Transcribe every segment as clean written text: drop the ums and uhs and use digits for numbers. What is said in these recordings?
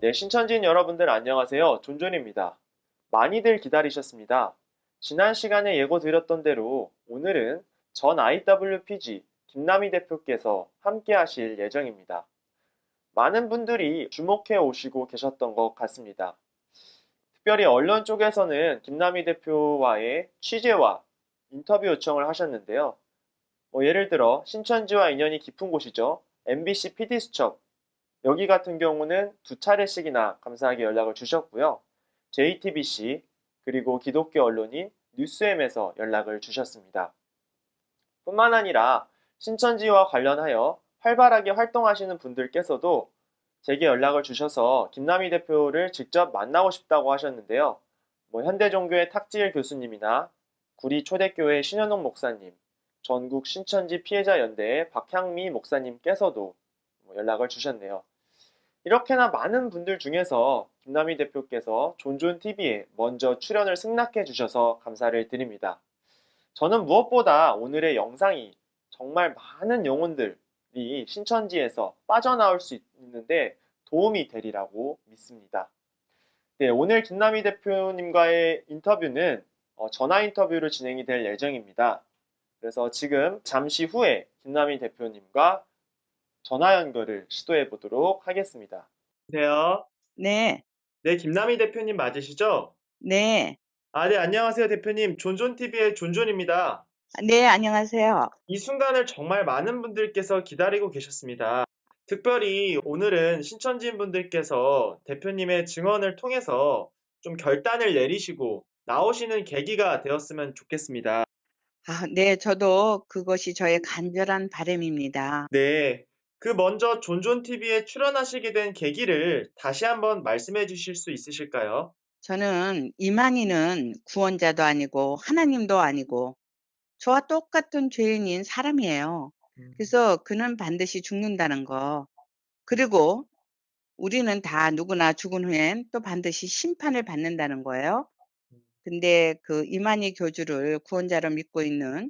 네, 신천지인 여러분들 안녕하세요. 존존입니다. 많이들 기다리셨습니다. 지난 시간에 예고 드렸던 대로 오늘은 전 IWPG 김남희 대표께서 함께 하실 예정입니다. 많은 분들이 주목해 오시고 계셨던 것 같습니다. 특별히 언론 쪽에서는 김남희 대표와의 취재와 인터뷰 요청을 하셨는데요. 예를 들어 신천지와 인연이 깊은 곳이죠. MBC PD수첩 여기 같은 경우는 두 차례씩이나 감사하게 연락을 주셨고요. JTBC 그리고 기독교 언론인 뉴스엠에서 연락을 주셨습니다. 뿐만 아니라 신천지와 관련하여 활발하게 활동하시는 분들께서도 제게 연락을 주셔서 김남희 대표를 직접 만나고 싶다고 하셨는데요. 현대종교의 탁지일 교수님이나 구리 초대교회 신현옥 목사님, 전국 신천지 피해자 연대의 박향미 목사님께서도 연락을 주셨네요. 이렇게나 많은 분들 중에서 김남희 대표께서 존존TV에 먼저 출연을 승낙해 주셔서 감사를 드립니다. 저는 무엇보다 오늘의 영상이 정말 많은 영혼들이 신천지에서 빠져나올 수 있는데 도움이 되리라고 믿습니다. 네, 오늘 김남희 대표님과의 인터뷰는 전화 인터뷰로 진행이 될 예정입니다. 그래서 지금 잠시 후에 김남희 대표님과 전화 연결을 시도해 보도록 하겠습니다. 안녕하세요. 네, 네, 김남희 대표님 맞으시죠? 네, 네, 안녕하세요, 대표님. 존존TV의 존존입니다. 네, 안녕하세요. 이 순간을 정말 많은 분들께서 기다리고 계셨습니다. 특별히 오늘은 신천지인 분들께서 대표님의 증언을 통해서 좀 결단을 내리시고 나오시는 계기가 되었으면 좋겠습니다. 네, 저도 그것이 저의 간절한 바람입니다. 네. 먼저 존존TV에 출연하시게 된 계기를 다시 한번 말씀해 주실 수 있으실까요? 저는 이만희는 구원자도 아니고 하나님도 아니고 저와 똑같은 죄인인 사람이에요. 음, 그래서 그는 반드시 죽는다는 거. 그리고 우리는 다 누구나 죽은 후엔 또 반드시 심판을 받는다는 거예요. 근데 그 이만희 교주를 구원자로 믿고 있는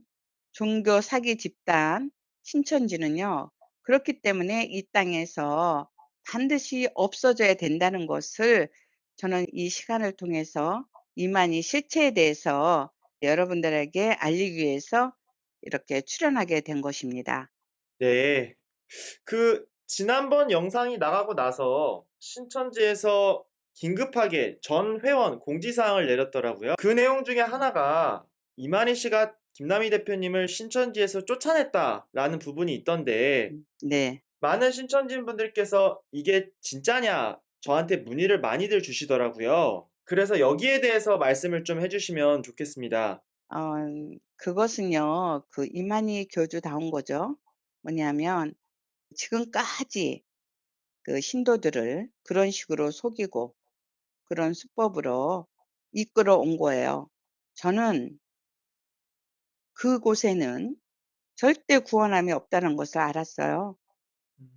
종교 사기 집단 신천지는요. 그렇기 때문에 이 땅에서 반드시 없어져야 된다는 것을 저는 이 시간을 통해서 이만희 실체에 대해서 여러분들에게 알리기 위해서 이렇게 출연하게 된 것입니다. 네. 지난번 영상이 나가고 나서 신천지에서 긴급하게 전 회원 공지사항을 내렸더라고요. 그 내용 중에 하나가 이만희 씨가 김남희 대표님을 신천지에서 쫓아냈다라는 부분이 있던데 네. 많은 신천지인 분들께서 이게 진짜냐 저한테 문의를 많이들 주시더라고요. 그래서 여기에 대해서 말씀을 좀 해주시면 좋겠습니다. 어 그것은요. 그 이만희 교주다운 거죠. 뭐냐면 지금까지 그 신도들을 그런 식으로 속이고 그런 수법으로 이끌어 온 거예요. 저는 그곳에는 절대 구원함이 없다는 것을 알았어요.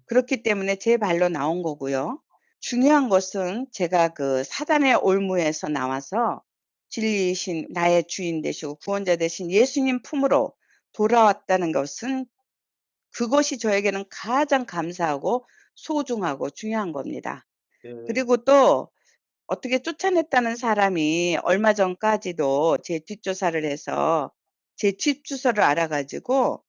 그렇기 때문에 제 발로 나온 거고요. 중요한 것은 제가 그 사단의 올무에서 나와서 진리이신 나의 주인 되시고 구원자 되신 예수님 품으로 돌아왔다는 것은 그것이 저에게는 가장 감사하고 소중하고 중요한 겁니다. 네. 그리고 또 어떻게 쫓아냈다는 사람이 얼마 전까지도 제 뒷조사를 해서 제 집 주소를 알아 가지고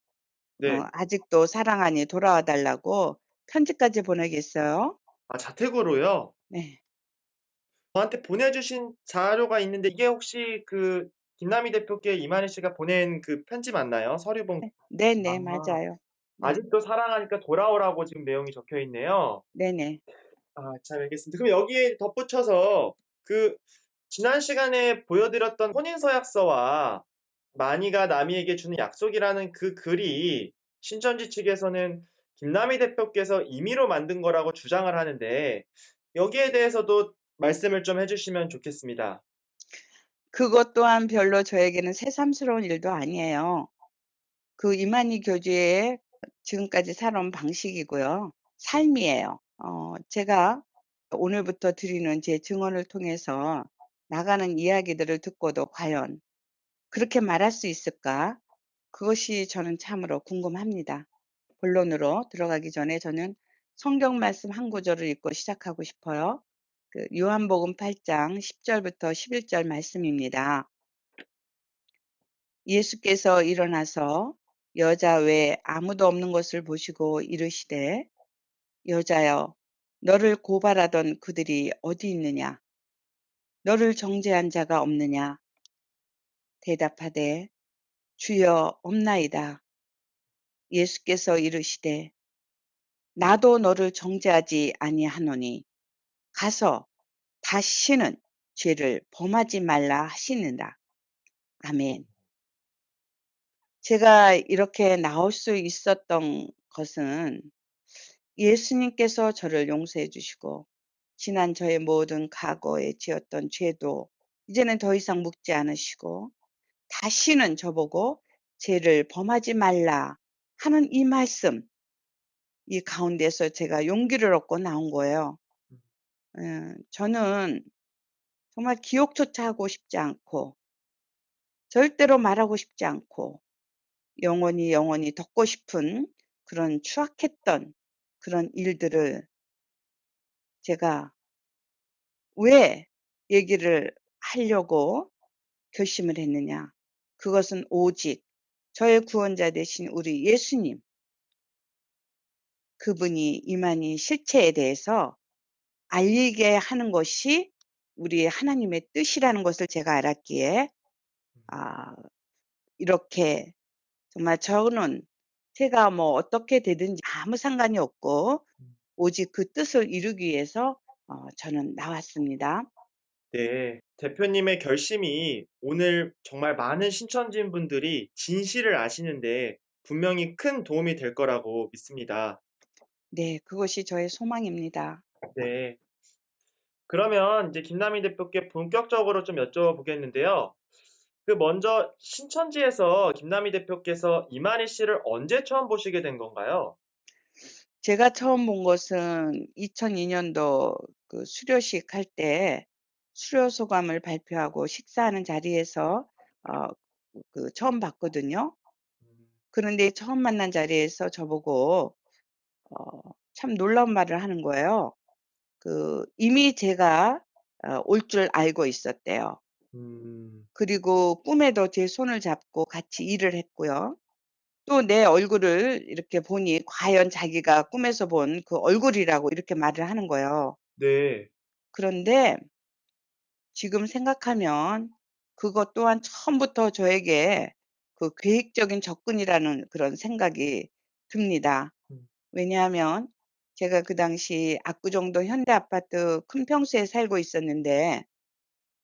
네. 아직도 사랑하니 돌아와 달라고 편지까지 보내겠어요. 자택으로요? 네. 저한테 보내주신 자료가 있는데 이게 혹시 김남희 대표께 이만희 씨가 보낸 그 편지 맞나요? 서류본. 네. 아, 네네. 맞아요. 네. 아직도 사랑하니까 돌아오라고 지금 내용이 적혀 있네요. 네네. 잘 알겠습니다. 그럼 여기에 덧붙여서 그 지난 시간에 보여드렸던 혼인서약서와 만희가 남이에게 주는 약속이라는 그 글이 신천지 측에서는 김남희 대표께서 임의로 만든 거라고 주장을 하는데 여기에 대해서도 말씀을 좀 해주시면 좋겠습니다. 그것 또한 별로 저에게는 새삼스러운 일도 아니에요. 그 이만희 교주의 지금까지 살아온 방식이고요. 삶이에요. 제가 오늘부터 드리는 제 증언을 통해서 나가는 이야기들을 듣고도 과연 그렇게 말할 수 있을까? 그것이 저는 참으로 궁금합니다. 본론으로 들어가기 전에 저는 성경 말씀 한 구절을 읽고 시작하고 싶어요. 요한복음 8장 10 절부터 11절 말씀입니다. 예수께서 일어나서 여자 외에 아무도 없는 것을 보시고 이르시되 여자여 너를 고발하던 그들이 어디 있느냐 너를 정죄한 자가 없느냐 대답하되 주여 없나이다. 예수께서 이르시되 나도 너를 정죄하지 아니하노니 가서 다시는 죄를 범하지 말라 하시는다. 아멘. 제가 이렇게 나올 수 있었던 것은 예수님께서 저를 용서해 주시고 지난 저의 모든 과거에 지었던 죄도 이제는 더 이상 묻지 않으시고 다시는 저보고 죄를 범하지 말라 하는 이 말씀, 이 가운데서 제가 용기를 얻고 나온 거예요. 저는 정말 기억조차 하고 싶지 않고 절대로 말하고 싶지 않고 영원히 덮고 싶은 그런 추악했던 그런 일들을 제가 왜 얘기를 하려고 결심을 했느냐. 그것은 오직 저의 구원자 되신 우리 예수님, 그분이 임하니 실체에 대해서 알리게 하는 것이 우리 하나님의 뜻이라는 것을 제가 알았기에 아, 이렇게 정말 저는 제가 뭐 어떻게 되든지 아무 상관이 없고 오직 그 뜻을 이루기 위해서 저는 나왔습니다. 네, 대표님의 결심이 오늘 정말 많은 신천지인분들이 진실을 아시는데 분명히 큰 도움이 될 거라고 믿습니다. 네, 그것이 저의 소망입니다. 네. 그러면 이제 김남희 대표께 본격적으로 좀 여쭤보겠는데요. 먼저 신천지에서 김남희 대표께서 이만희 씨를 언제 처음 보시게 된 건가요? 제가 처음 본 것은 2002년도 그 수료식 할 때 수료 소감을 발표하고 식사하는 자리에서 어, 처음 봤거든요. 음, 그런데 처음 만난 자리에서 저보고 어, 참 놀라운 말을 하는 거예요. 이미 제가 올 줄 알고 있었대요. 음, 그리고 꿈에도 제 손을 잡고 같이 일을 했고요. 또 내 얼굴을 이렇게 보니 과연 자기가 꿈에서 본 그 얼굴이라고 이렇게 말을 하는 거예요. 네. 그런데 지금 생각하면 그것 또한 처음부터 저에게 그 계획적인 접근이라는 그런 생각이 듭니다. 음, 왜냐하면 제가 그 당시 압구정동 현대아파트 큰 평수에 살고 있었는데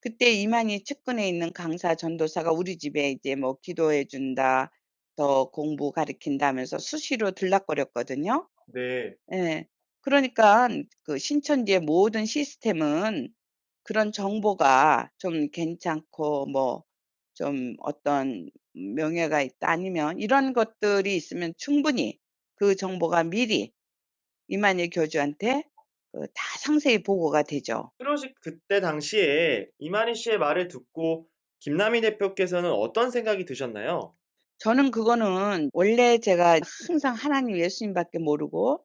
그때 이만희 측근에 있는 강사 전도사가 우리 집에 이제 뭐 기도해 준다, 더 공부 가르친다 하면서 수시로 들락거렸거든요. 네. 예. 그러니까 그 신천지의 모든 시스템은 그런 정보가 좀 괜찮고 뭐 좀 어떤 명예가 있다 아니면 이런 것들이 있으면 충분히 그 정보가 미리 이만희 교주한테 다 상세히 보고가 되죠. 수료식 그때 당시에 이만희 씨의 말을 듣고 김남희 대표께서는 어떤 생각이 드셨나요? 저는 그거는 원래 제가 항상 하나님 예수님밖에 모르고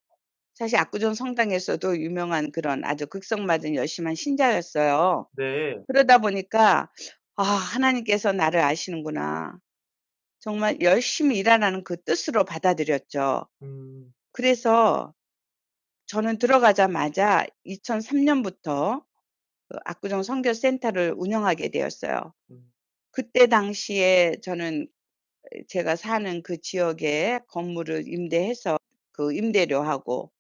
사실 압구정 성당에서도 유명한 그런 아주 극성맞은 열심한 신자였어요. 네. 그러다 보니까 '아 하나님께서 나를 아시는구나.' 정말 열심히 일하라는 그 뜻으로 받아들였죠. 음, 그래서 저는 들어가자마자 2003 년부터 압구정 선교센터를 운영하게 되었어요. 음, 그때 당시에 저는 제가 사는 그 지역에 건물을 임대해서 그 임대료하고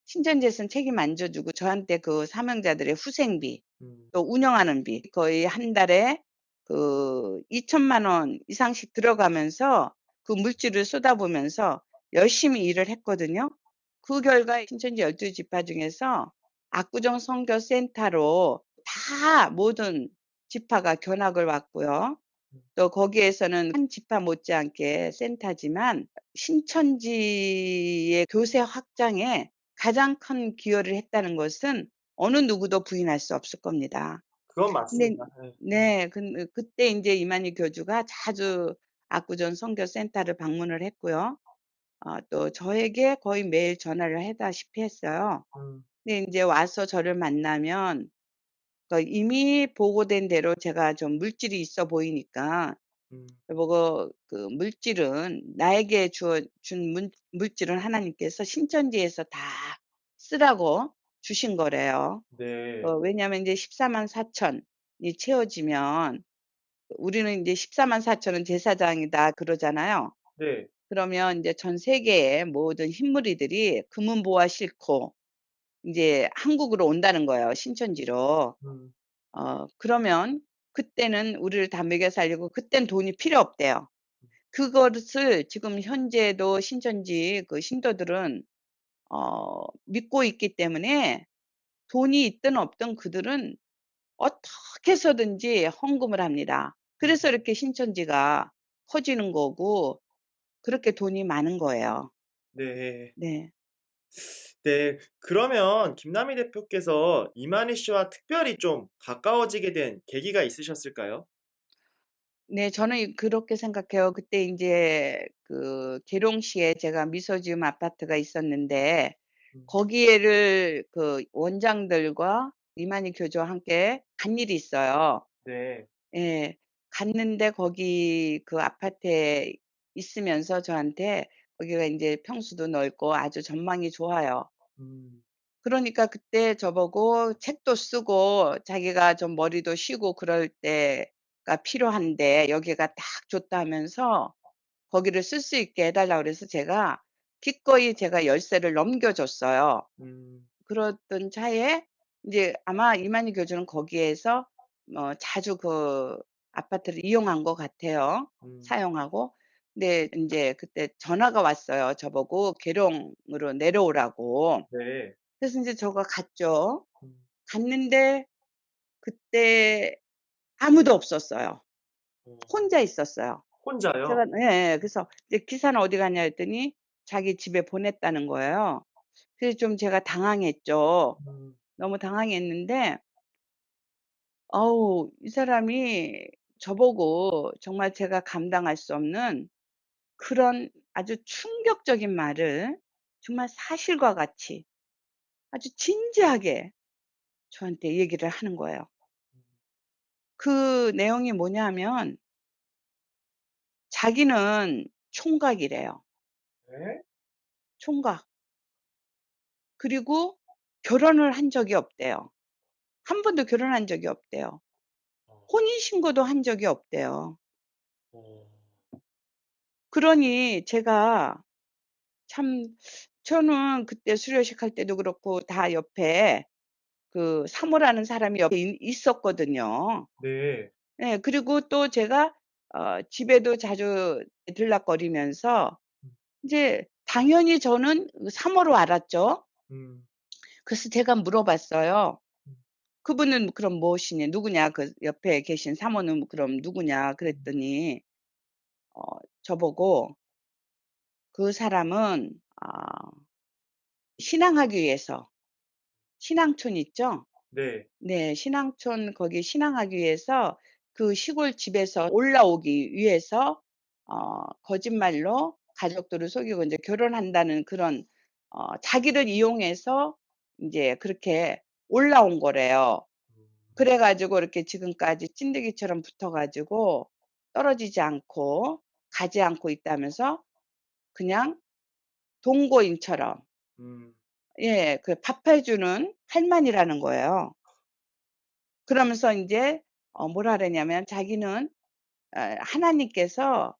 신천지에서는 책임 안 져주고 저한테 그 사명자들의 후생비 음, 또 운영하는 비 거의 한 달에 2천만 원 이상씩 들어가면서 그 물질을 쏟아부으면서 열심히 일을 했거든요. 그 결과 신천지 12 지파 중에서 압구정 선교센터로 다 모든 지파가 견학을 왔고요. 또 거기에서는 한 지파 못지않게 센터지만 신천지의 교세 확장에 가장 큰 기여를 했다는 것은 어느 누구도 부인할 수 없을 겁니다. 그건 근데 맞습니다. 네. 네. 그때 인제 이만희 교주가 자주 압구정 선교센터를 방문을 했고요. 또 저에게 거의 매일 전화를 하다시피 했어요. 음, 근데 인제 와서 저를 만나면 그러니까 이미 보고된 대로 제가 좀 물질이 있어 보이니까 음. 저보고 그 물질은 나에게 주어 준 물질은 하나님께서 신천지에서 다 쓰라고 주신 거래요. 네. 왜냐하면 인제 144,000이 채워지면 우리는 인제 144,000은 제사장이다 그러잖아요. 네. 그러면 인제 전 세계의 모든 흰무리들이 금은보화 싣고 인제 한국으로 온다는 거예요, 신천지로. 음. 그러면 그때는 우리를 다 먹여 살리고 그땐 돈이 필요 없대요. 그것을 지금 현재도 신천지 그 신도들은 믿고 있기 때문에 돈이 있든 없든 그들은 어떻게 해서든지 헌금을 합니다. 음. 그래서 이렇게 신천지가 커지는 거고 그렇게 돈이 많은 거예요. 네. 네. 네. 그러면 김남희 대표께서 이만희 씨와 특별히 좀 가까워지게 된 계기가 있으셨을까요? 네. 저는 그렇게 생각해요. 그때 인제 그 계룡시에 제가 미소지음 아파트가 있었는데 음. 거기에를 그 원장들과 이만희 교주와 함께 간 일이 있어요. 네. 예. 갔는데 거기 그 아파트에 있으면서 저한테 거기가 인제 평수도 넓고 아주 전망이 좋아요. 음. 그러니까 그때 저보고 책도 쓰고 자기가 좀 머리도 쉬고 그럴 때가 필요한데 여기가 딱 좋다 하면서 거기를 쓸 수 있게 해 달라고 그래서 제가 기꺼이 제가 열쇠를 넘겨 줬어요. 음. 그러던 차에 인제 아마 이만희 교주는 거기에서 자주 그 아파트를 이용한 것 같아요, 음. 사용하고. 근데 인제 그때 전화가 왔어요, 저보고 계룡으로 내려오라고. 네. 그래서 인제 저가 갔죠. 음. 갔는데 그때 아무도 없었어요. 어. 혼자 있었어요. 제가 혼자요? 예예. 그래서 이제 "기사는 어디 갔냐." 했더니 자기 집에 보냈다는 거예요. 그래서 좀 제가 당황했죠. 음. 너무 당황했는데 어우 이 사람이 저보고 정말 제가 감당할 수 없는 그런 아주 충격적인 말을 정말 사실과 같이 아주 진지하게 저한테 얘기를 하는 거예요. 그 내용이 뭐냐면 자기는 총각이래요. 네? 총각. 그리고 결혼을 한 적이 없대요. 한 번도 결혼한 적이 없대요. 어. 혼인 신고도 한 적이 없대요. 어. 그러니 제가 참 저는 그때 수료식 할 때도 그렇고 다 옆에 그 사모라는 사람이 옆에 있었거든요. 네. 예. 그리고 또 제가 집에도 자주 들락거리면서 음. 인제 당연히 저는 그 사모로 알았죠. 음. 그래서 제가 물어봤어요. 음. "그분은 그럼 무엇이냐? 누구냐? 그 옆에 계신 사모는 그럼 누구냐?" 음. 그랬더니 어 저보고 "그 사람은 신앙하기 위해서" 신앙촌 있죠? 네. 네. 신앙촌 거기 신앙하기 위해서 그 시골 집에서 올라오기 위해서 거짓말로 가족들을 속이고 인제 결혼한다는 그런 자기를 이용해서 인제 그렇게 올라온 거래요. 음. 그래 가지고 이렇게 지금까지 찐득이처럼 붙어 가지고 떨어지지 않고 가지 않고 있다면서 그냥 동거인처럼 음. 예 그 밥해 주는 할머니라는 거예요. 그러면서 인제 뭐라 그랬냐면 자기는 하나님께서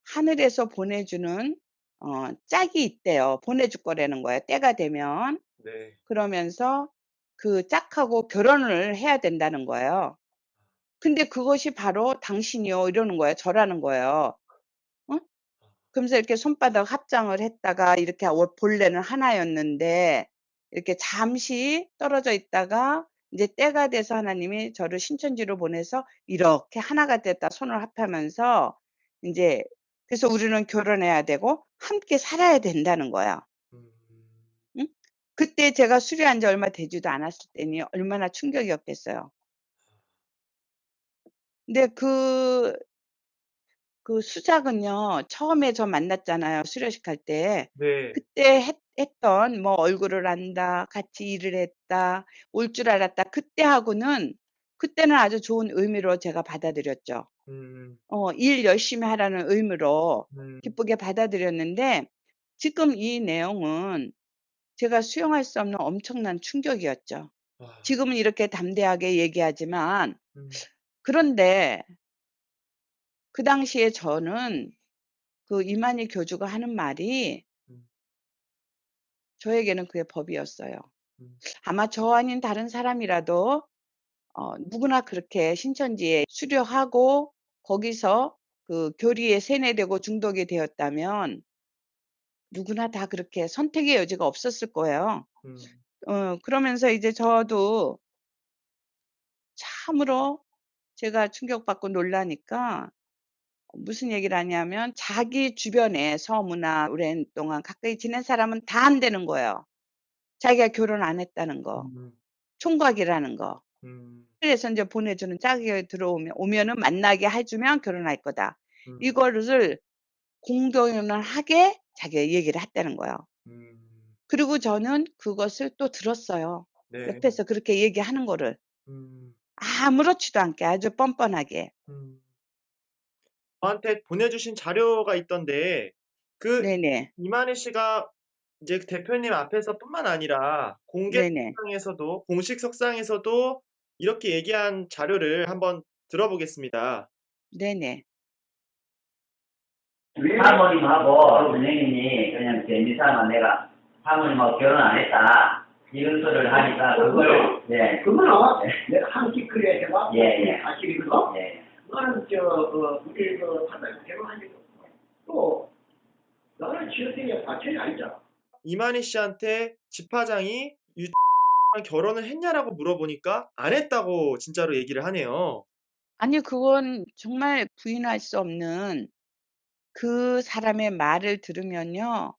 하늘에서 보내주는 짝이 있대요. 보내줄 거라는 거예요, 때가 되면. 네. 그러면서 그 짝하고 결혼을 해야 된다는 거예요. 근데 "그것이 바로 당신이요." 이러는 거예요. 저라는 거예요. 어? 그러면서 이렇게 손바닥 합장을 했다가 이렇게 본래는 하나였는데 이렇게 잠시 떨어져 있다가 인제 때가 돼서 하나님이 저를 신천지로 보내서 이렇게 하나가 됐다 손을 합하면서 인제 그래서 우리는 결혼해야 되고 함께 살아야 된다는 거야. 음. 응? 그때 제가 수료한 지 얼마 되지도 않았을 때니 얼마나 충격이었겠어요. 근데 그 수작은요. 처음에 저 만났잖아요, 수료식 할 때. 네. 그때 했던 뭐 얼굴을 안다, 같이 일을 했다, 올 줄 알았다 그때하고는 그때는 아주 좋은 의미로 제가 받아들였죠. 음. 일 열심히 하라는 의미로 음. 기쁘게 받아들였는데 지금 이 내용은 제가 수용할 수 없는 엄청난 충격이었죠. 아. 지금은 이렇게 담대하게 얘기하지만 음. 그런데 그 당시에 저는 그 이만희 교주가 하는 말이 음. 저에게는 그게 법이었어요. 음. 아마 저 아닌 다른 사람이라도 누구나 그렇게 신천지에 수료하고 거기서 그 교리에 세뇌되고 중독이 되었다면 누구나 다 그렇게 선택의 여지가 없었을 거예요. 음. 그러면서 이제 저도 참으로 제가 충격받고 놀라니까 무슨 얘기를 하냐면 자기 주변에 서무나 오랜 동안 가까이 지낸 사람은 다 안 되는 거예요. 자기가 결혼 안 했다는 거, 음. 총각이라는 거. 음. 그래서 인제 보내주는 짝이 오면은 만나게 해 주면 결혼할 거다. 음. 이거를 공동을 하게 자기가 얘기를 했다는 거예요. 음. 그리고 저는 그것을 또 들었어요. 네. 옆에서 그렇게 얘기하는 거를. 음. 아무렇지도 않게 아주 뻔뻔하게. 음. 저한테 보내주신 자료가 있던데 그 네네. 이만희 씨가 이제 그 대표님 앞에서뿐만 아니라 공개 네네. 석상에서도 공식 석상에서도 이렇게 얘기한 자료를 한번 들어보겠습니다. 네네. 사모님하고 은행인이 그냥 재미삼아 내가 사모님하고 결혼 안 했다 이런 소리를 하니까 그걸 예. 그거는 예. 내가 한식 그래야 되나? 예, 예. 사실이거든. 예. 나는 우리 사장님 결혼하니까 또 나는 지어생이 과천이 아니잖아. 이만희 씨한테 집화장이 결혼을 했냐라고 물어보니까 안 했다고 진짜로 얘기를 하네요. 아니 그건 정말 부인할 수 없는 그 사람의 말을 들으면요.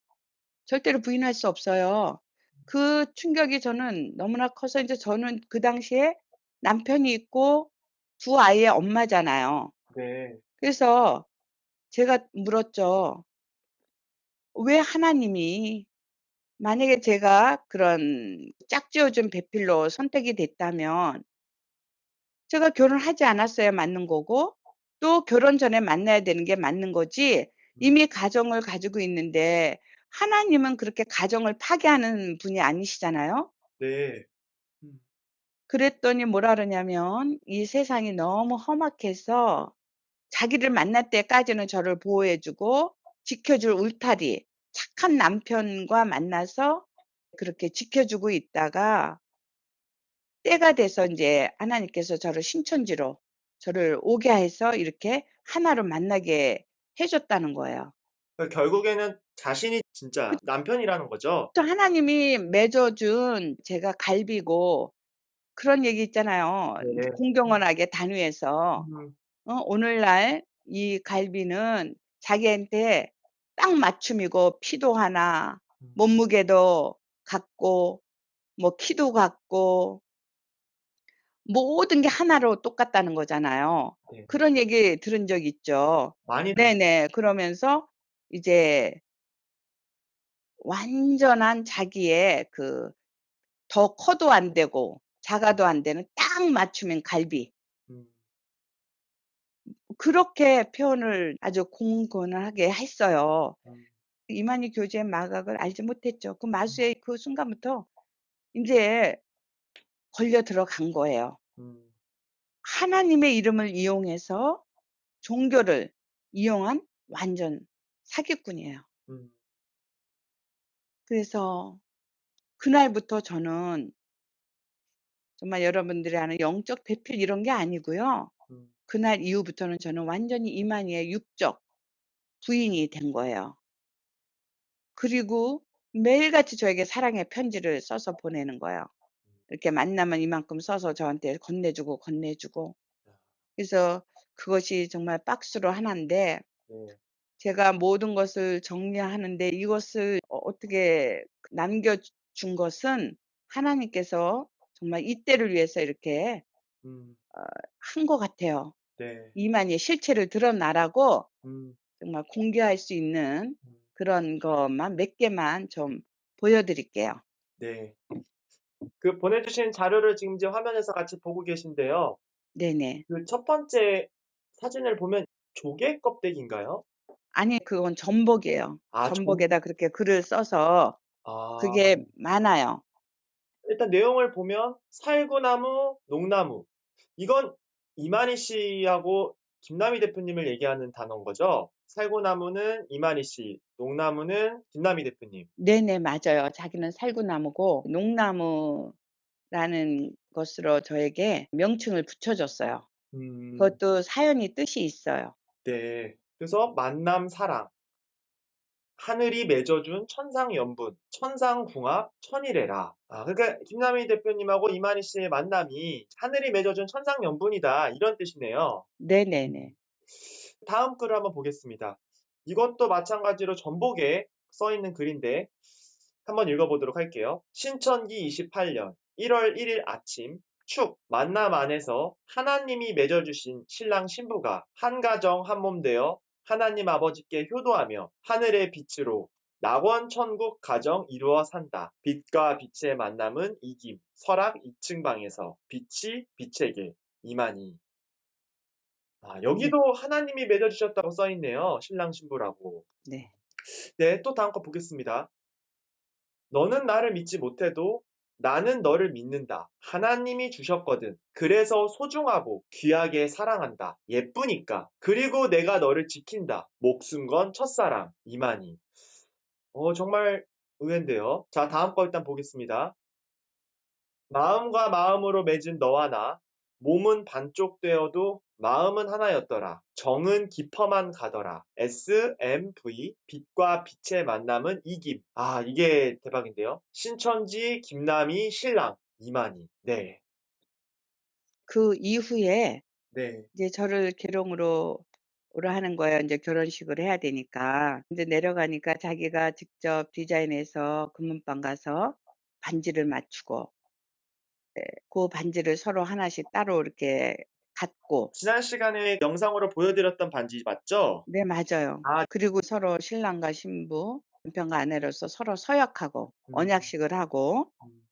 절대로 부인할 수 없어요. 그 충격이 저는 너무나 커서 인제 저는 그 당시에 남편이 있고 두 아이의 엄마잖아요. 네. 그래서 제가 물었죠. 왜 하나님이 만약에 제가 그런 짝지어 준 배필로 선택이 됐다면 제가 결혼하지 않았어야 맞는 거고 또 결혼 전에 만나야 되는 게 맞는 거지 음. 이미 가정을 가지고 있는데 하나님은 그렇게 가정을 파괴하는 분이 아니시잖아요. 네. 음. 그랬더니 뭐라 그러냐면 이 세상이 너무 험악해서 자기를 만날 때까지는 저를 보호해 주고 지켜줄 울타리, 착한 남편과 만나서 그렇게 지켜주고 있다가 때가 돼서 인제 하나님께서 저를 신천지로 저를 오게 해서 이렇게 하나로 만나게 해 줬다는 거예요. 결국에는 자신이 그 진짜 남편이라는 거죠? 또 하나님이 맺어 준 제가 갈비고 그런 얘기 있잖아요. 네. 공경원하게 단위에서 음. 오늘날 이 갈비는 자기한테 딱 맞춤이고 피도 하나, 음. 몸무게도 같고 뭐 키도 같고 모든 게 하나로 똑같다는 거잖아요. 네. 그런 얘기 들은 적 있죠. 많이 네네. 그러면서 이제 완전한 자기의 그 더 커도 안 되고 작아도 안 되는 딱 맞춤인 갈비. 음. 그렇게 표현을 아주 공건하게 했어요. 음. 이만희 교주의 마각을 알지 못했죠. 그 마수의 그 순간부터 인제 걸려 들어간 거예요. 음. 하나님의 이름을 이용해서 종교를 이용한 완전 사기꾼이에요. 음. 그래서 그날부터 저는 정말 여러분들이 아는 영적 배필 이런 게 아니고요. 음. 그날 이후부터는 저는 완전히 이만희의 육적 부인이 된 거예요. 그리고 매일같이 저에게 사랑의 편지를 써서 보내는 거예요. 이렇게 만나면 이만큼 써서 저한테 건네주고, 건네주고. 그래서 그것이 정말 박스로 하나인데 네. 제가 모든 것을 정리하는데 이것을 어떻게 남겨 준 것은 하나님께서 정말 이때를 위해서 이렇게 음. 한 것 같아요. 네. 이만희의 실체를 드러나라고 음. 정말 공개할 수 있는 음. 그런 것만 몇 개만 좀 보여 드릴게요. 네. 그 보내주신 자료를 지금 이제 화면에서 같이 보고 계신데요. 네네. 그 첫 번째 사진을 보면 조개 껍데기인가요? 아니, 그건 전복이에요. 아, 전복에다 그렇게 글을 써서 아, 그게 많아요. 일단 내용을 보면 살구나무, 농나무. 이건 이만희 씨하고 김남희 대표님을 얘기하는 단어인 거죠? 살구나무는 이만희 씨, 농나무는 김남희 대표님. 네네, 맞아요. 자기는 살구나무고 농나무라는 것으로 저에게 명칭을 붙여줬어요. 음, 그것도 사연이 뜻이 있어요. 네. 그래서 만남, 사랑. 하늘이 맺어준 천상연분, 천상궁합, 천일애라. 아, 그러니까 김남희 대표님하고 이만희 씨의 만남이 하늘이 맺어준 천상연분이다. 이런 뜻이네요. 네네네. 다음 글을 한번 보겠습니다. 이것도 마찬가지로 전복에 써 있는 글인데 한번 읽어보도록 할게요. 신천기 28년 1월 1일 아침 축 만남 안에서 하나님이 맺어주신 신랑 신부가 한 가정 한 몸 되어 하나님 아버지께 효도하며 하늘의 빛으로 낙원 천국 가정 이루어 산다. 빛과 빛의 만남은 이김 설악 2층 방에서 빛이 빛에게 이만희. 아, 네. 여기도 하나님이 맺어주셨다고 써있네요. 신랑 신부라고. 네. 네, 또 다음 거 보겠습니다. 너는 나를 믿지 못해도 나는 너를 믿는다. 하나님이 주셨거든. 그래서 소중하고 귀하게 사랑한다. 예쁘니까. 그리고 내가 너를 지킨다. 목숨 건 첫사랑. 이만희. 정말 의외인데요. 자, 다음 거 일단 보겠습니다. 마음과 마음으로 맺은 너와 나, 몸은 반쪽 되어도 마음은 하나였더라. 정은 깊어만 가더라. SMV, 빛과 빛의 만남은 이김. 아, 이게 대박인데요. 신천지, 김남희, 신랑, 이만희. 네, 그 이후에 네, 이제 저를 계룡으로 오라 하는 거예요. 이제 결혼식을 해야 되니까. 이제 내려가니까 자기가 직접 디자인해서 금은방 가서 반지를 맞추고, 그 반지를 서로 하나씩 따로 이렇게 갖고, 지난 시간에 영상으로 보여드렸던 반지 맞죠? 네, 맞아요. 아, 그리고 서로 신랑과 신부, 남편과 아내로서 서로 서약하고, 음, 언약식을 하고, 음,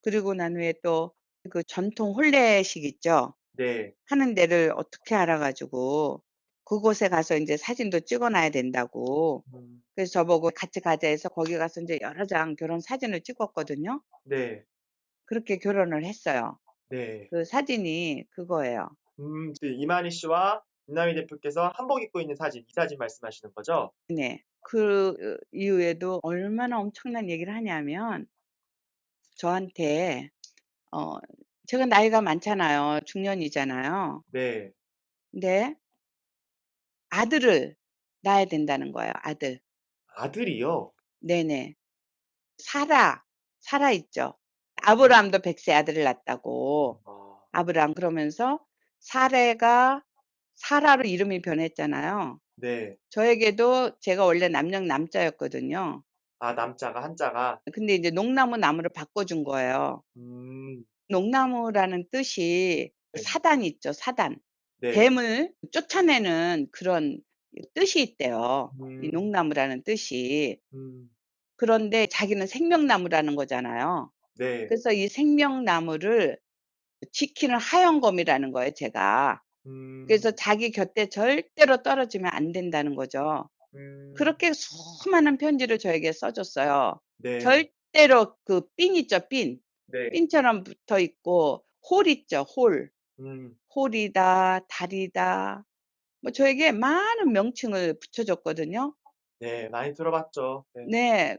그리고 난 후에 또 그 전통 혼례식 있죠? 네, 하는 데를 어떻게 알아가지고, 그곳에 가서 이제 사진도 찍어놔야 된다고. 음, 그래서 저보고 같이 가자 해서 거기 가서 이제 여러 장 결혼 사진을 찍었거든요. 네, 그렇게 결혼을 했어요. 네. 그 사진이 그거예요. 그 이만희 씨와 김남희 대표께서 한복 입고 있는 사진, 이 사진 말씀하시는 거죠? 네. 그 이후에도 얼마나 엄청난 얘기를 하냐면 저한테 어 제가 나이가 많잖아요. 중년이잖아요. 네. 근데 아들을 낳아야 된다는 거예요, 아들. 아들이요? 네네. 사라 있죠. 네. 아브라함도 100세 아들을 낳았다고. 아, 아브라함 그러면서 사레가 사라로 이름이 변했잖아요. 네. 저에게도 제가 원래 남녕 남자였거든요. 아, 남자가 한자가. 근데 이제 농나무 나무를 바꿔준 거예요. 음, 농나무라는 뜻이 네. 사단 있죠, 사단. 네. 뱀을 쫓아내는 그런 뜻이 있대요. 이 음, 농나무라는 뜻이. 음, 그런데 자기는 생명나무라는 거잖아요. 네. 그래서 이 생명나무를 지키는 하영검이라는 거예요, 제가. 음, 그래서 자기 곁에 절대로 떨어지면 안 된다는 거죠. 음, 그렇게 수많은 편지를 저에게 써 줬어요. 네. 절대로 그 핀 있죠, 핀. 네. 핀처럼 붙어 있고 홀 있죠, 홀. 음, 홀이다, 달이다. 뭐 저에게 많은 명칭을 붙여 줬거든요. 네. 많이 들어봤죠. 네. 네.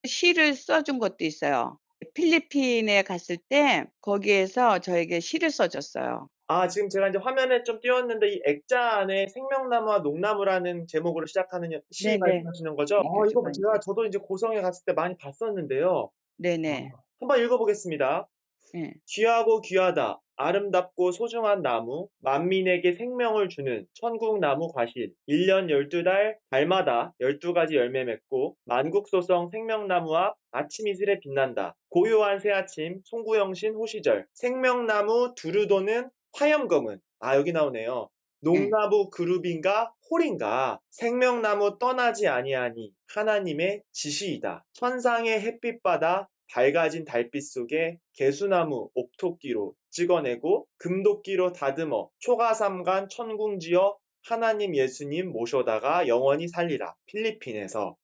시를 써준 것도 있어요. 필리핀에 갔을 때 거기에서 저에게 시를 써 줬어요. 아, 지금 제가 이제 화면에 좀 띄웠는데 이 액자 안에 생명나무와 농나무라는 제목으로 시작하는 시 네네. 말씀하시는 거죠? 이 교주가 인제 저도 이제 고성에 갔을 때 많이 봤었는데요. 네네. 한번 읽어보겠습니다. 예. 귀하고 귀하다. 아름답고 소중한 나무, 만민에게 생명을 주는 천국나무 과실. 1년 12달, 달마다 12가지 열매 맺고, 만국소성 생명나무 앞 아침 이슬에 빛난다. 고요한 새아침, 송구영신 호시절. 생명나무 두루도는 화염검은. 아, 여기 나오네요. 예. 농나무 그룹인가 홀인가 생명나무 떠나지 아니하니 하나님의 지시이다. 천상의 햇빛바다 밝아진 달빛 속에 개수나무 목토끼로 찍어내고 금도끼로 다듬어 초가삼간 천궁지어 하나님 예수님 모셔다가 영원히 살리라. 필리핀에서.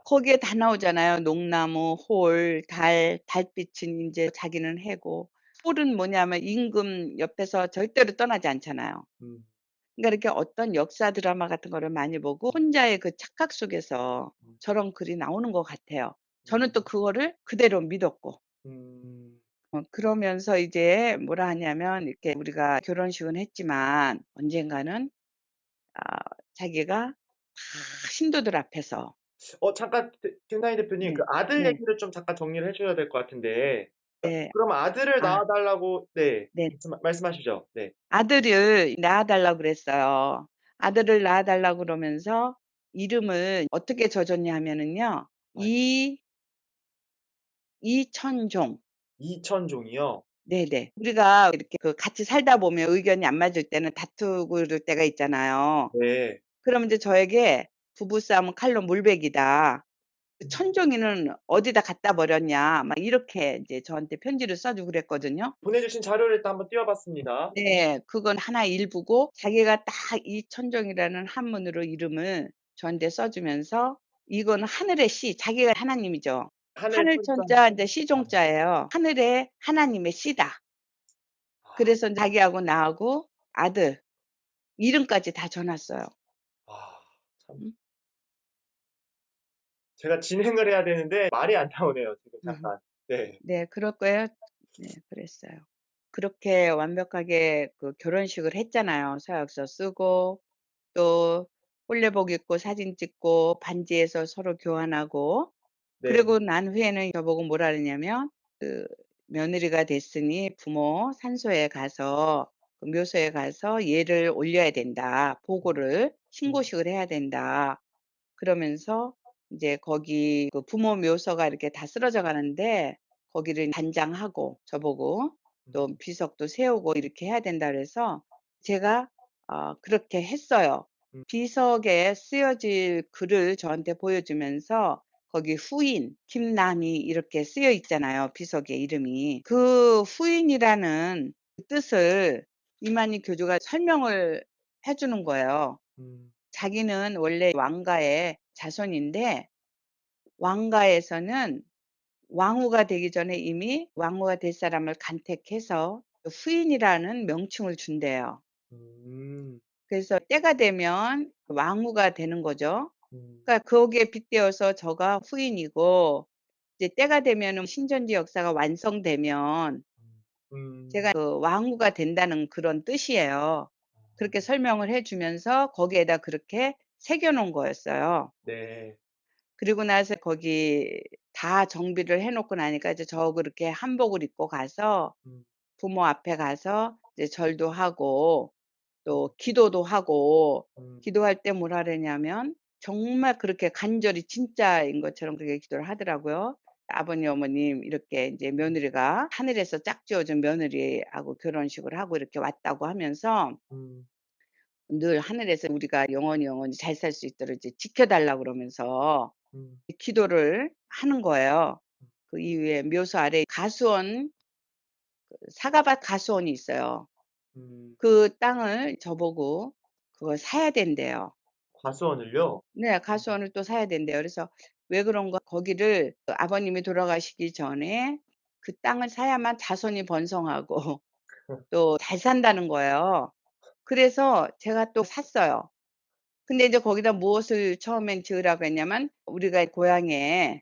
거기에 다 나오잖아요. 농나무, 홀, 달, 달빛은 이제 자기는 해고. 홀은 뭐냐면 임금 옆에서 절대로 떠나지 않잖아요. 음, 그러니까 이렇게 어떤 역사 드라마 같은 거를 많이 보고 혼자의 그 착각 속에서 저런 글이 나오는 것 같아요. 저는 또 그거를 그대로 믿었고. 음, 그러면서 이제 뭐라 하냐면 이렇게 우리가 결혼식은 했지만 언젠가는 자기가 다 신도들 앞에서 잠깐, 김나희 대표님, 그 네, 아들 네, 얘기를 좀 잠깐 정리를 해줘야 될 것 같은데, 네, 그럼 아들을 아, 낳아달라고, 네, 네. 말씀하시죠. 네. 아들을 낳아달라고 그랬어요. 아들을 낳아달라고 그러면서 이름을 어떻게 져줬냐 하면은요, 아, 이천종. 이천종이요? 네네. 우리가 이렇게 그 같이 살다 보면 의견이 안 맞을 때는 다투고 그럴 때가 있잖아요. 네. 그러면 이제 저에게 부부싸움은 칼로 물베기다. 그 천종이는 어디다 갖다 버렸냐. 막 이렇게 이제 저한테 편지를 써주고 그랬거든요. 보내주신 자료를 일단 한번 띄워봤습니다. 네. 그건 하나 일부고 자기가 딱 이천종이라는 한문으로 이름을 저한테 써주면서 이거는 하늘의 씨, 자기가 하나님이죠. 하늘 하늘 천자. 천자 이제 시종자예요. 하늘의 하나님의 씨다. 그래서 자기하고 나하고 아들 이름까지 다 줘놨어요. 아, 참. 음. 제가 진행을 해야 되는데 말이 안 나오네요, 지금 음. 잠깐. 네. 네, 그럴 거예요. 네, 그랬어요. 그렇게 완벽하게 그 결혼식을 했잖아요. 서약서 쓰고 또 홀레복 입고 사진 찍고 반지에서 서로 교환하고 네. 그리고 난 후에는 저보고 뭐라 그러냐면 그 며느리가 됐으니 부모 산소에 가서 그 묘소에 가서 예를 올려야 된다. 보고를 신고식을 해야 된다. 그러면서 이제 거기 그 부모 묘소가 이렇게 다 쓰러져 가는데 거기를 단장하고 저보고 또 비석도 세우고 이렇게 해야 된다 그래서 제가 그렇게 했어요. 음, 비석에 쓰여질 글을 저한테 보여주면서 거기 후인, 김남희 이렇게 쓰여 있잖아요. 비석에 이름이. 그 후인이라는 그 뜻을 이만희 교주가 설명을 해 주는 거예요. 음, 자기는 원래 왕가의 자손인데 왕가에서는 왕후가 되기 전에 이미 왕후가 될 사람을 간택해서 후인이라는 명칭을 준대요. 음, 그래서 때가 되면 왕후가 되는 거죠. 음, 그러니까 거기에 빗대어서 저가 후인이고 이제 때가 되면은 신천지 역사가 완성되면 제가 음, 그 왕후가 된다는 그런 뜻이에요. 그렇게 설명을 해 주면서 거기에다 그렇게 새겨 놓은 거였어요. 네. 그리고 나서 거기 다 정비를 해 놓고 나니까 이제 저 그렇게 한복을 입고 가서 음, 부모 앞에 가서 이제 절도 하고 또 기도도 하고 음, 기도할 때 뭐라 그러냐면 정말 그렇게 간절히 진짜인 것처럼 그렇게 기도를 하더라고요. "아버님, 어머님 이렇게 인제 며느리가 하늘에서 짝지어 준 며느리하고 결혼식을 하고 이렇게 왔다."고 하면서 음, 늘 하늘에서 우리가 영원히, 영원히 잘 살 수 있도록 이제 지켜 달라고 그러면서 음, 기도를 하는 거예요. 그 이후에 묘소 아래에 가수원 사과밭 가수원이 있어요. 음. 그 땅을 저보고 그걸 사야 된대요. 과수원을요? 네. 가수원을 또 사야 된대요. 그래서 왜 그런가 거기를 그 아버님이 돌아가시기 전에 그 땅을 사야만 자손이 번성하고 또 잘 산다는 거예요. 그래서 제가 또 샀어요. 근데 이제 거기다 무엇을 처음엔 지으라고 했냐면 우리가 고향에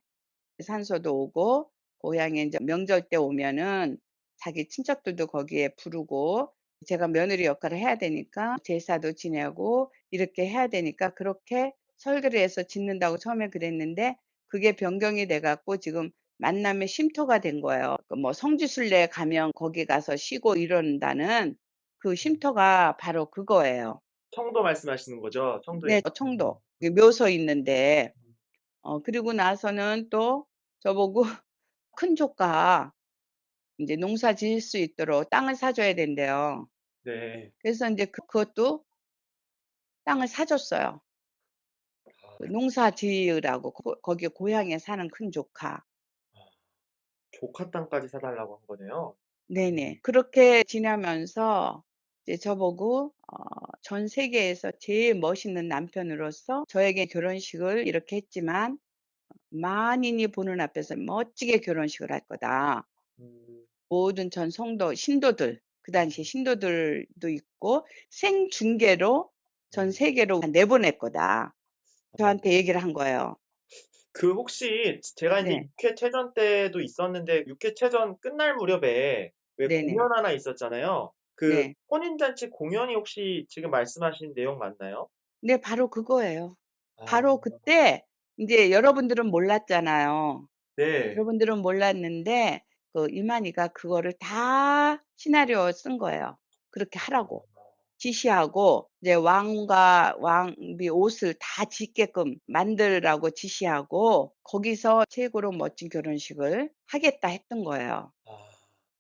산소도 오고 고향에 인제 명절 때 오면은 자기 친척들도 거기에 부르고 제가 며느리 역할을 해야 되니까 제사도 지내고 이렇게 해야 되니까 그렇게 설계를 해서 짓는다고 처음에 그랬는데 그게 변경이 돼 갖고 지금 만남의 쉼터가 된 거예요. 그 뭐 성지순례 가면 거기 가서 쉬고 이런다는 그 쉼터가 바로 그거예요. 청도 말씀하시는 거죠? 청도에. 네. 청도. 그 묘소 있는데 그리고 나서는 또 저보고 큰 조카 인제 농사 지을 수 있도록 땅을 사 줘야 된대요. 네. 그래서 인제 그것도 땅을 사 줬어요. 그 농사 지으라고 거기 고향에 사는 큰 조카. 조카 땅까지 사달라고 한 거네요. 네네. 그렇게 지내면서 이제 저보고 전 세계에서 제일 멋있는 남편으로서 저에게 결혼식을 이렇게 했지만 만인이 보는 앞에서 멋지게 결혼식을 할 거다. 음. 모든 전 성도 신도들 그 당시에 신도들도 있고 생중계로 전 세계로 내보낼 거다. 어. 저한테 얘기를 한 거예요. 그 혹시 제가 인제 네. 6회 체전 때도 있었는데 6회 체전 끝날 무렵에 왜 네네. 공연 하나 있었잖아요. 그 네. 혼인잔치 공연이 혹시 지금 말씀하신 내용 맞나요? 네 바로 그거예요. 아. 바로 그때 인제 여러분들은 몰랐잖아요. 네. 여러분들은 몰랐는데 그 이만희가 그거를 다 시나리오 쓴 거예요. 그렇게 하라고. 지시하고 이제 왕과 왕비 옷을 다 짓게끔 만들라고 지시하고 거기서 최고로 멋진 결혼식을 하겠다 했던 거예요. 아.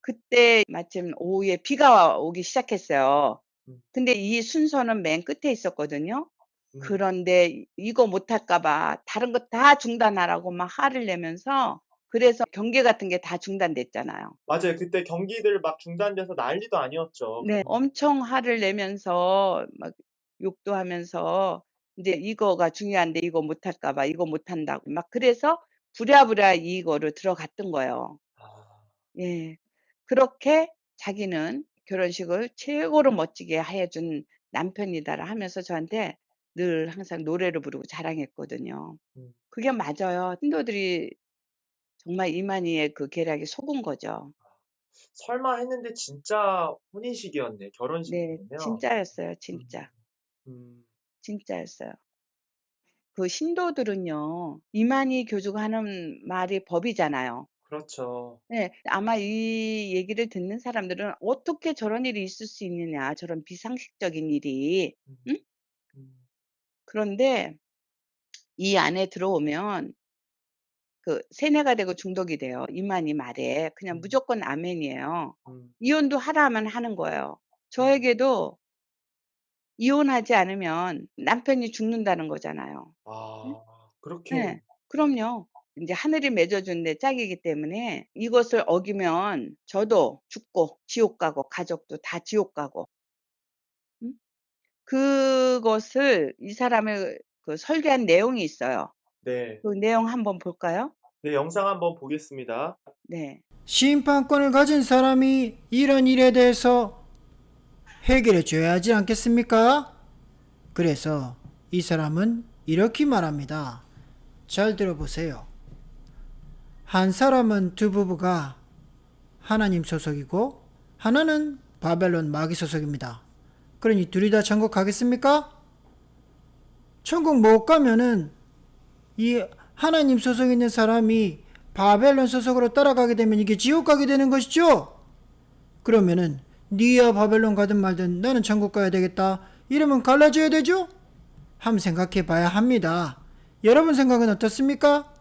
그때 마침 오후에 비가 오기 시작했어요. 음. 근데 이 순서는 맨 끝에 있었거든요. 음. 그런데 이거 못할까 봐 다른 거 다 중단하라고 막 화를 내면서 그래서 경기 같은 게 다 중단됐잖아요. 맞아요. 그때 경기들 막 중단돼서 난리도 아니었죠. 네. 엄청 화를 내면서 막 욕도 하면서 인제 "이거가 중요한데 이거 못할까 봐 이거 못한다고." 막 그래서 부랴부랴 이거로 들어갔던 거예요. 아. 예. 그렇게 자기는 결혼식을 최고로 멋지게 해준 남편이다라 하면서 저한테 늘 항상 노래를 부르고 자랑했거든요. 음. 그게 맞아요. 신도들이 정말 이만희의 그 계략에 속은 거죠. 설마 했는데 진짜 혼인식이었네. 네. 결혼식이었네요. 진짜였어요, 음. 진짜. 음. 진짜였어요. 그 신도들은요. 이만희 교주가 하는 말이 법이잖아요. 그렇죠. 네. 아마 이 얘기를 듣는 사람들은 '어떻게 저런 일이 있을 수 있느냐. 저런 비상식적인 일이.' 음. 응? 음. 그런데 이 안에 들어오면 그 세뇌가 되고 중독이 돼요. 이만희 말에. 그냥 음. 무조건 아멘이에요. 음. 이혼도 하라면 하는 거예요. 음. 저에게도 이혼하지 않으면 남편이 죽는다는 거잖아요. 응? 아. 그렇게 예. 그럼요. 인제 하늘이 맺어 준 내 짝이기 때문에 이것을 어기면 저도 죽고 지옥 가고 가족도 다 지옥 가고. 음? 그것을 이 사람의 그 설계한 내용이 있어요. 네. 그 내용 한번 볼까요? 네, 영상 한번 보겠습니다. 네. 심판권을 가진 사람이 이런 일에 대해서 해결해 줘야 하지 않겠습니까? 그래서 이 사람은 이렇게 말합니다. 잘 들어보세요. 한 사람은 두 부부가 하나님 소속이고 하나는 바벨론 마귀 소속입니다. 그러니 둘이 다 천국 가겠습니까? 천국 못 가면은 이 하나님 소속에 있는 사람이 바벨론 소속으로 따라가게 되면 이게 지옥 가게 되는 것이죠? 그러면은 니야 바벨론 가든 말든 나는 천국 가야 되겠다. 이러면 갈라져야 되죠? 한번 생각해 봐야 합니다. 여러분 생각은 어떻습니까?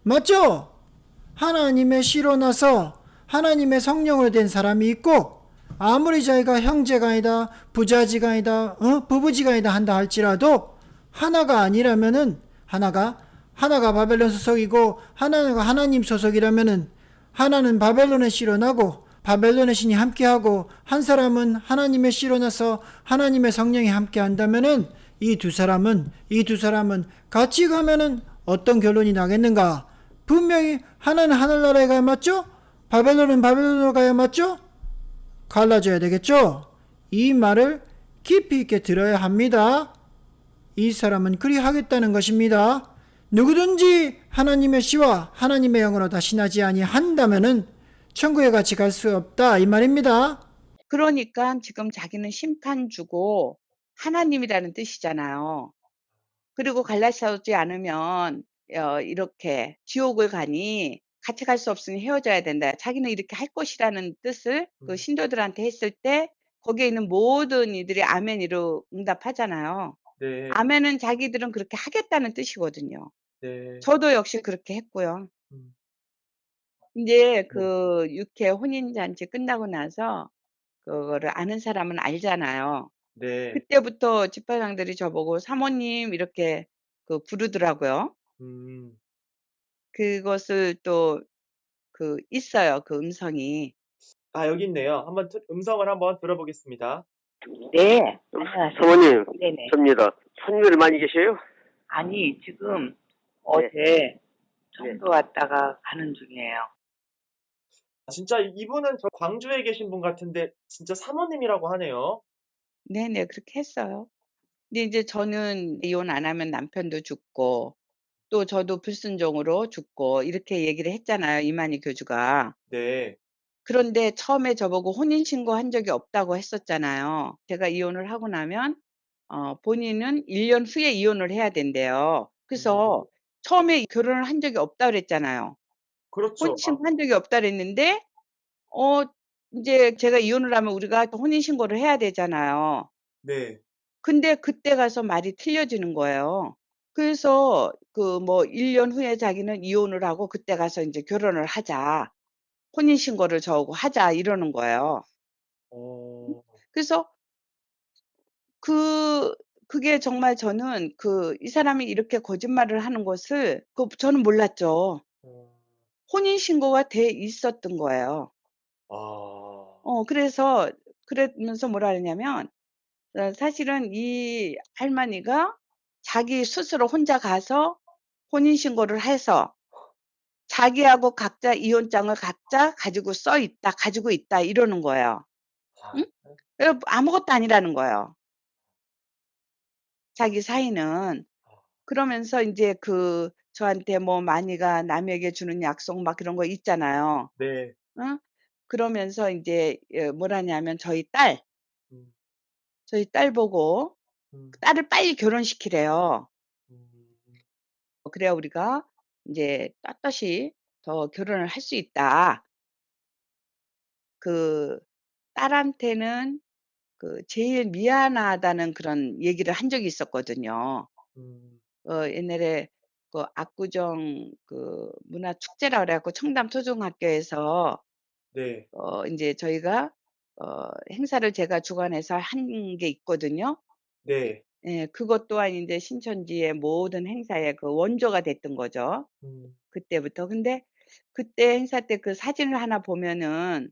맞죠? 하나님의 씨로 나서 하나님의 성령으로 된 사람이 있고 아무리 자기가 형제간이다 부자지간이다 부부지간이다 한다 할지라도 하나가 아니라면은 하나가 바벨론 소속이고 하나가 하나님 소속이라면은 하나는 바벨론의 씨로 나고 바벨론의 신이 함께하고 한 사람은 하나님의 씨로 나서 하나님의 성령이 함께한다면은 이 두 사람은 같이 가면은 어떤 결론이 나겠는가? 분명히 하나는 하늘나라에 가야 맞죠? 바벨론은 바벨론으로 가야 맞죠? 갈라져야 되겠죠? 이 말을 깊이 있게 들어야 합니다. 이 사람은 그리 하겠다는 것입니다. 누구든지 하나님의 씨와 하나님의 영으로 다시 나지 아니한다면은 천국에 같이 갈 수 없다 이 말입니다. 그러니깐 지금 자기는 심판주고 하나님이라는 뜻이잖아요. 그리고 갈라서지 않으면 이렇게 지옥을 가니 같이 갈 수 없으니 헤어져야 된다. 자기는 이렇게 할 것이라는 뜻을 그 음. 신도들한테 했을 때 거기에 있는 모든 이들이 아멘이로 응답하잖아요. 네. 아멘은 자기들은 그렇게 하겠다는 뜻이거든요. 네. 저도 역시 그렇게 했고요. 음. 인제 네. 그 6회 혼인잔치 끝나고 나서 그거를 아는 사람은 알잖아요. 네. 그때부터 집사장들이 저보고 "사모님." 이렇게 그 부르더라고요. 음. 그것을 또 그 있어요, 그 음성이. 아, 여기 있네요. 음성을 한번 들어보겠습니다. 네, 안녕하세요. 사모님, 네네. 접니다. 손님들 많이 계세요? 아니, 지금 어제 청도 왔다가 가는 중이에요. 진짜 이분은 저 광주에 계신 분 같은데 진짜 사모님이라고 하네요. 네네, 그렇게 했어요. 근데 이제 저는 이혼 안 하면 남편도 죽고, 또 저도 불순종으로 죽고, 이렇게 얘기를 했잖아요, 이만희 교주가. 네. 그런데 처음에 저보고 혼인신고한 적이 없다고 했었잖아요. 제가 이혼을 하고 나면, 본인은 1년 후에 이혼을 해야 된대요. 그래서 처음에 결혼을 한 적이 없다 그랬잖아요. 그렇죠. 혼인신고한 적이 없다 그랬는데, 어, 이제 제가 이혼을 하면 우리가 혼인신고를 해야 되잖아요. 네. 근데 그때 가서 말이 틀려지는 거예요. 그래서 그 뭐 1년 후에 자기는 이혼을 하고 그때 가서 인제 결혼을 하자. 혼인신고를 저하고 하자 이러는 거예요. 어. 그래서 그게 정말 저는 이 사람이 이렇게 거짓말을 하는 것을 저는 몰랐죠. 어. 혼인신고가 돼 있었던 거예요. 아. 그래서 그러면서 뭐라 그러냐면 사실은 이 할머니가 자기 스스로 혼자 가서 혼인신고를 해서 자기하고 각자 이혼장을 각자 가지고 있다 이러는 거예요. 응? 아무것도 아니라는 거예요. 자기 사이는. 그러면서 이제 저한테 뭐 마니가 남에게 주는 약속 막 그런 거 있잖아요. 네. 응? 그러면서 이제 뭐라냐면 음. 저희 딸 보고 음. 딸을 빨리 결혼시키래요. 음. 그래야 우리가 이제 떳떳이 더 결혼을 할 수 있다. 그 딸한테는 제일 미안하다는 그런 얘기를 한 적이 있었거든요. 음. 옛날에 압구정 문화축제라 그래 갖고 청담 초중학교에서 네. 인제 저희가 행사를 제가 주관해서 한 게 있거든요. 네. 예. 그것 또한 인제 신천지의 모든 행사의 원조가 됐던 거죠, 음. 그때부터. 근데 그때 행사 때 그 사진을 하나 보면은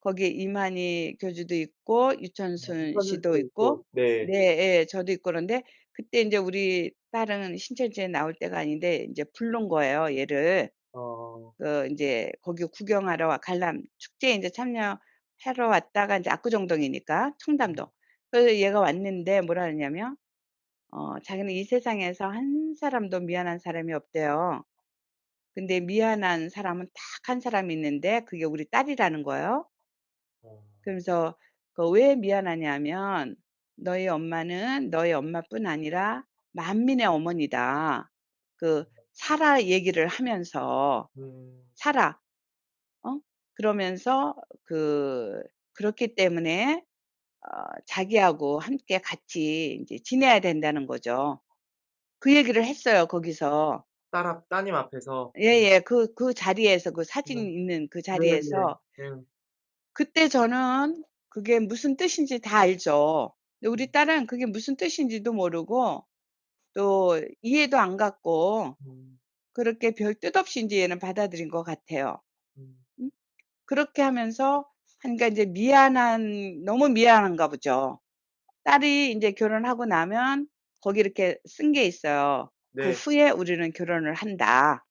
거기에 이만희 교주도 있고 유천순 편을 씨도 수도 있고 있고. 네. 네 예 저도 있고 그런데 그때 인제 우리 딸은 신천지에 나올 때가 아닌데 인제 부른 거예요, 얘를. 어. 인제 거기 구경하러 관람 축제에 인제 참여하러 왔다가 인제 압구정동이니까 청담동. 그래서 얘가 왔는데 뭐라 그러냐면 자기는 이 세상에서 한 사람도 미안한 사람이 없대요. 근데 미안한 사람은 딱 한 사람이 있는데 그게 우리 딸이라는 거예요. 어. 그러면서 왜 미안하냐면 "너희 엄마는 너희 엄마뿐 아니라 만민의 어머니다." 사라 얘기를 하면서 음. 사라 그러면서 그렇기 때문에 자기하고 함께 같이 인제 지내야 된다는 거죠. 그 얘기를 했어요 거기서. 따님 앞에서. 예예. 그 자리에서 그 사진 음. 있는 그 네네. 자리에서 음. 그때 저는 그게 무슨 뜻인지 다 알죠. 근데 우리 음. 딸은 그게 무슨 뜻인지도 모르고 또 이해도 안 갔고 음. 그렇게 별 뜻 없이 인제 얘는 받아들인 것 같아요. 음. 음? 그렇게 하면서 하니까 인제 너무 미안한가 보죠. 딸이 인제 결혼하고 나면 거기 이렇게 쓴 게 있어요. "그 네. 후에 우리는 결혼을 한다."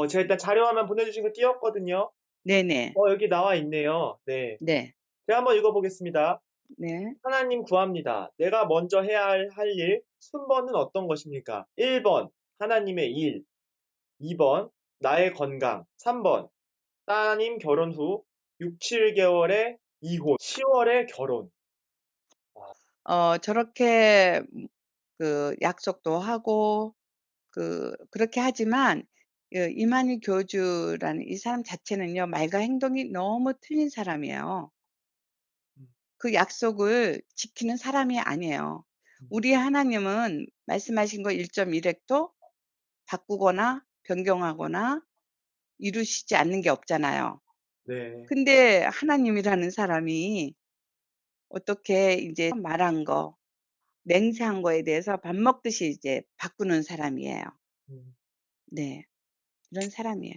제가 일단 자료 화면 보내주신 거 띄웠거든요. 네네. 여기 나와 있네요. 네. 네. 제가 한번 읽어보겠습니다. 네. 하나님 구합니다. 내가 먼저 해야 할 일, 순번은 어떤 것입니까? 1번, 하나님의 일. 2번, 나의 건강. 3번, 따님 결혼 후 6, 7개월에 이혼, 10월에 결혼. 저렇게 약속도 하고 그렇게 하지만 이만희 교주라는 이 사람 자체는요 말과 행동이 너무 틀린 사람이에요. 음. 그 약속을 지키는 사람이 아니에요. 음. 우리 하나님은 말씀하신 거 1.1 획도 바꾸거나 변경하거나 이루시지 않는 게 없잖아요. 네. 근데 하나님이라는 사람이 어떻게 인제 말한 거 맹세한 거에 대해서 밥 먹듯이 이제 바꾸는 사람이에요. 음. 네. 그런 사람이에요.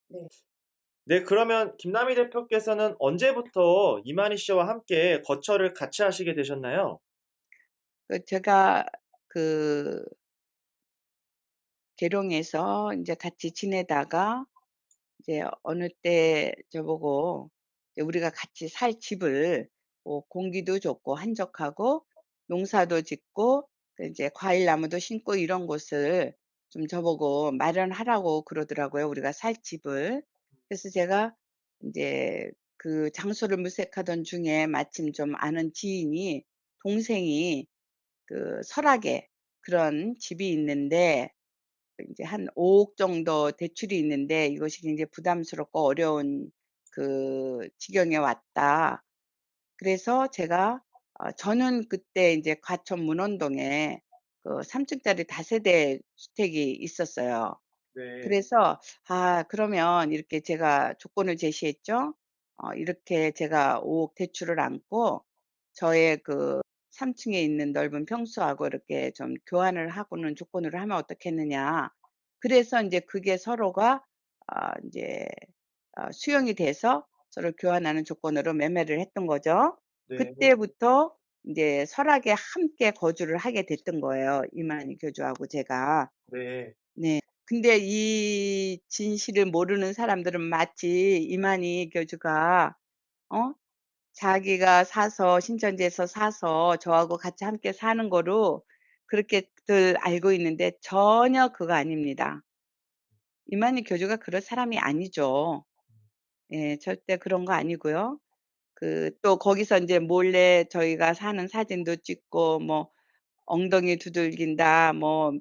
네. 네, 그러면 김남희 대표께서는 언제부터 이만희 씨와 함께 거처를 같이 하시게 되셨나요? 제가 그 계룡에서 이제 같이 지내다가 이제 어느 때 저보고 이제 우리가 같이 살 집을 뭐 공기도 좋고 한적하고 농사도 짓고 그 이제 과일나무도 심고 이런 곳을 좀 저보고 마련하라고 그러더라고요, 우리가 살 집을. 그래서 제가 인제 그 장소를 물색하던 중에 마침 좀 아는 지인이 동생이 그 설악에 그런 집이 있는데 인제 한 5억 정도 대출이 있는데 이것이 굉장히 부담스럽고 어려운 그 지경에 왔다. 그래서 제가 저는 그때 인제 과천 문원동에 그 3 층짜리 다세대 주택이 있었어요. 네. 그래서 그러면 이렇게 제가 조건을 제시했죠. 이렇게 제가 5억 대출을 안고 저의 그 3 층에 있는 넓은 평수하고 이렇게 좀 교환을 하고는 조건으로 하면 어떻겠느냐. 그래서 인제 그게 서로가 인제 수용이 돼서 서로 교환하는 조건으로 매매를 했던 거죠. 네. 그때부터 인제 설악에 함께 거주를 하게 됐던 거예요, 이만희 교주하고 제가. 네. 네. 근데 이 진실을 모르는 사람들은 마치 이만희 교주가 어 자기가 사서 신천지에서 사서 저하고 같이 함께 사는 거로 그렇게들 알고 있는데 전혀 그거 아닙니다. 이만희 교주가 그럴 사람이 아니죠. 예. 절대 그런 거 아니고요. 또 거기서 인제 몰래 저희가 사는 사진도 찍고 뭐 엉덩이 두들긴다 뭐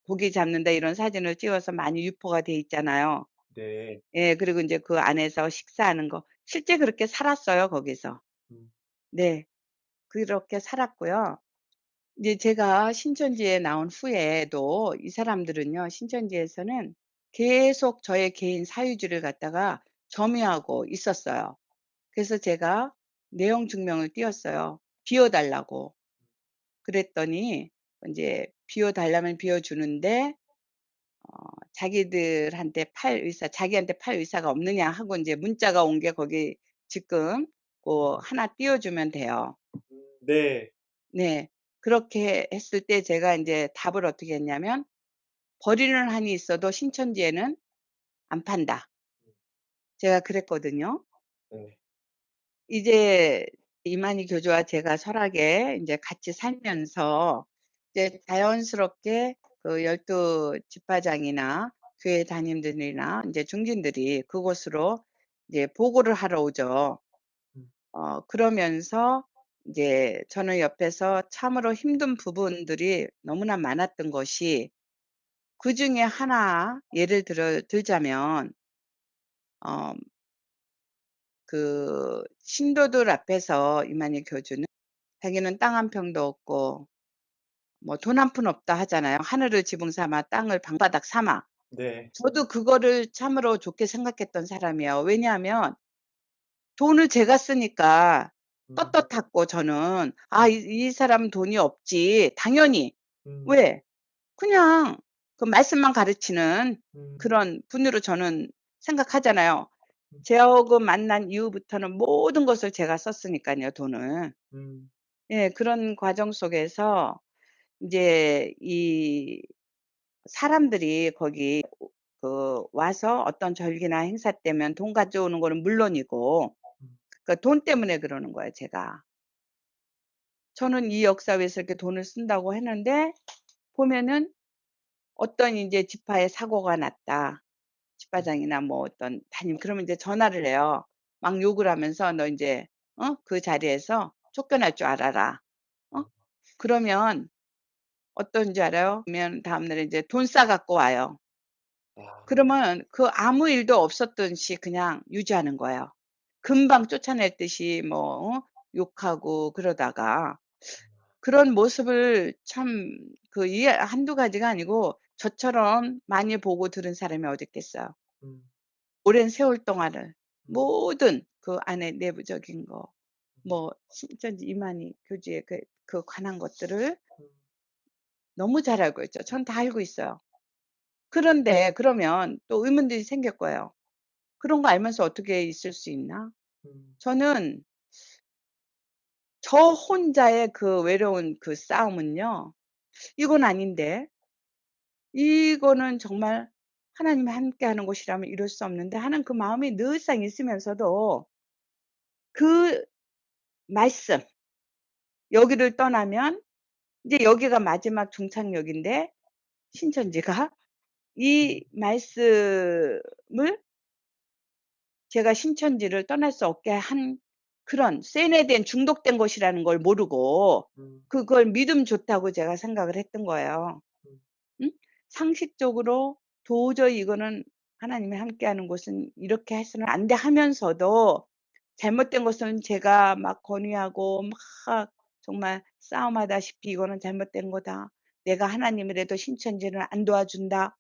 고기 잡는다 이런 사진을 찍어서 많이 유포가 돼 있잖아요. 네. 예. 그리고 인제 그 안에서 식사하는 거 실제 그렇게 살았어요 거기서. 음. 네. 그렇게 살았고요. 이제 제가 신천지에 나온 후에도 이 사람들은요 신천지에서는 계속 저의 개인 사유지를 갖다가 점유하고 있었어요. 그래서 제가 내용 증명을 띄웠어요, 비워 달라고. 그랬더니 인제 비워 달라면 비워 주는데 자기한테 팔 의사가 없느냐 하고 인제 문자가 온 게 거기 지금 고 하나 띄워 주면 돼요. 네. 네. 그렇게 했을 때 제가 인제 답을 어떻게 했냐면 "버리는 한이 있어도 신천지에는 안 판다." 제가 그랬거든요. 네. 이제 이만희 교주와 제가 설악에 인제 같이 살면서 이제 자연스럽게 그 12 지파장이나 교회 담임들이나 인제 중진들이 그곳으로 이제 보고를 하러 오죠. 음. 그러면서 이제 저는 옆에서 참으로 힘든 부분들이 너무나 많았던 것이 그중에 하나 예를 들자면 어 신도들 앞에서 이만희 교주는 자기는 땅 한 평도 없고 뭐 "돈 한 푼 없다." 하잖아요. 하늘을 지붕 삼아 땅을 방바닥 삼아. 네. 저도 그거를 참으로 좋게 생각했던 사람이에요. 왜냐하면 돈을 제가 쓰니까 음. 떳떳했고 저는 '아 이 사람은 돈이 없지.' 당연히. 음. 왜? 그냥 그 말씀만 가르치는 음. 그런 분으로 저는 생각하잖아요. 음. 저하고 만난 이후부터는 모든 것을 제가 썼으니깐요, 돈을. 음. 예. 그런 과정 속에서 인제 이 사람들이 거기 와서 어떤 절기나 행사 때면 돈 가져오는 거는 물론이고 음. 그러니까 돈 때문에 그러는 거예요, 제가. 저는 이 역사에서 이렇게 돈을 쓴다고 했는데 보면은 어떤 인제 지파에 사고가 났다. 지파장이나 뭐 어떤 담임 그러면 이제 전화를 해요. 막 욕을 하면서 "너 인제 그 자리에서 쫓겨날 줄 알아라." 어? 그러면 어떤지 알아요? 그러면 다음날에 인제 돈 싸 갖고 와요. 아. 그러면 그 아무 일도 없었던 시 그냥 유지하는 거예요. 금방 쫓아낼 듯이 뭐 욕하고 그러다가 그런 모습을 참 이게 한두 가지가 아니고 저처럼 많이 보고 들은 사람이 어디 있겠어요. 음. 오랜 세월 동안을 음. 모든 그 안에 내부적인 거 뭐 신천지 이만희 교주의 관한 것들을 음. 너무 잘 알고 있죠. 전 다 알고 있어요. 그런데 그러면 또 의문들이 생길 거예요. 그런 거 알면서 어떻게 있을 수 있나? 음. 저는 저 혼자의 그 외로운 그 싸움은요. 이건 아닌데. 이거는 정말 하나님이 함께하는 곳이라면 이룰 수 없는데 하는 그 마음이 늘상 있으면서도 그 말씀 여기를 떠나면 이제 여기가 마지막 종착역인데 신천지가 이 말씀을 제가 신천지를 떠날 수 없게 한 그런 세뇌된 중독된 것이라는 걸 모르고 그걸 믿음 좋다고 제가 생각을 했던 거예요. 응? 상식적으로 도저히 이거는 하나님이 함께하는 곳은 이렇게 해서는 안 돼 하면서도 잘못된 것은 제가 막 건의하고 막 정말 싸움하다시피 이거는 잘못된 거다. 내가 하나님이라도 신천지를 안 도와준다.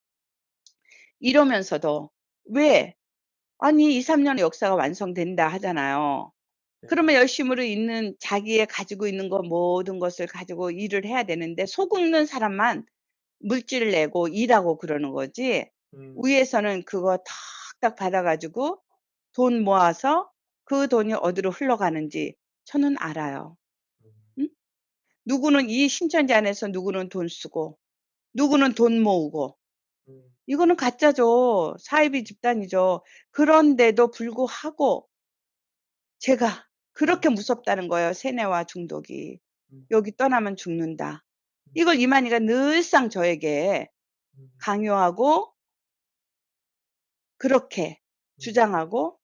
이러면서도 왜? 아니 2~3년의 역사가 완성된다 하잖아요. 그러면 열심으로 있는 자기의 가지고 있는 것 모든 것을 가지고 일을 해야 되는데 속 긁는 사람만 물질을 내고 일하고 그러는 거지. 위에서는 그거 탁탁 받아 가지고 돈 모아서 그 돈이 어디로 흘러가는지 저는 알아요. 응? 누구는 이 신천지 안에서 누구는 돈 쓰고 누구는 돈 모으고 이거는 가짜죠. 사이비 집단이죠. 그런데도 불구하고 제가 그렇게 무섭다는 거예요. 세뇌와 중독이. 여기 떠나면 죽는다. 이걸 이만희가 늘상 저에게 강요하고 그렇게 주장하고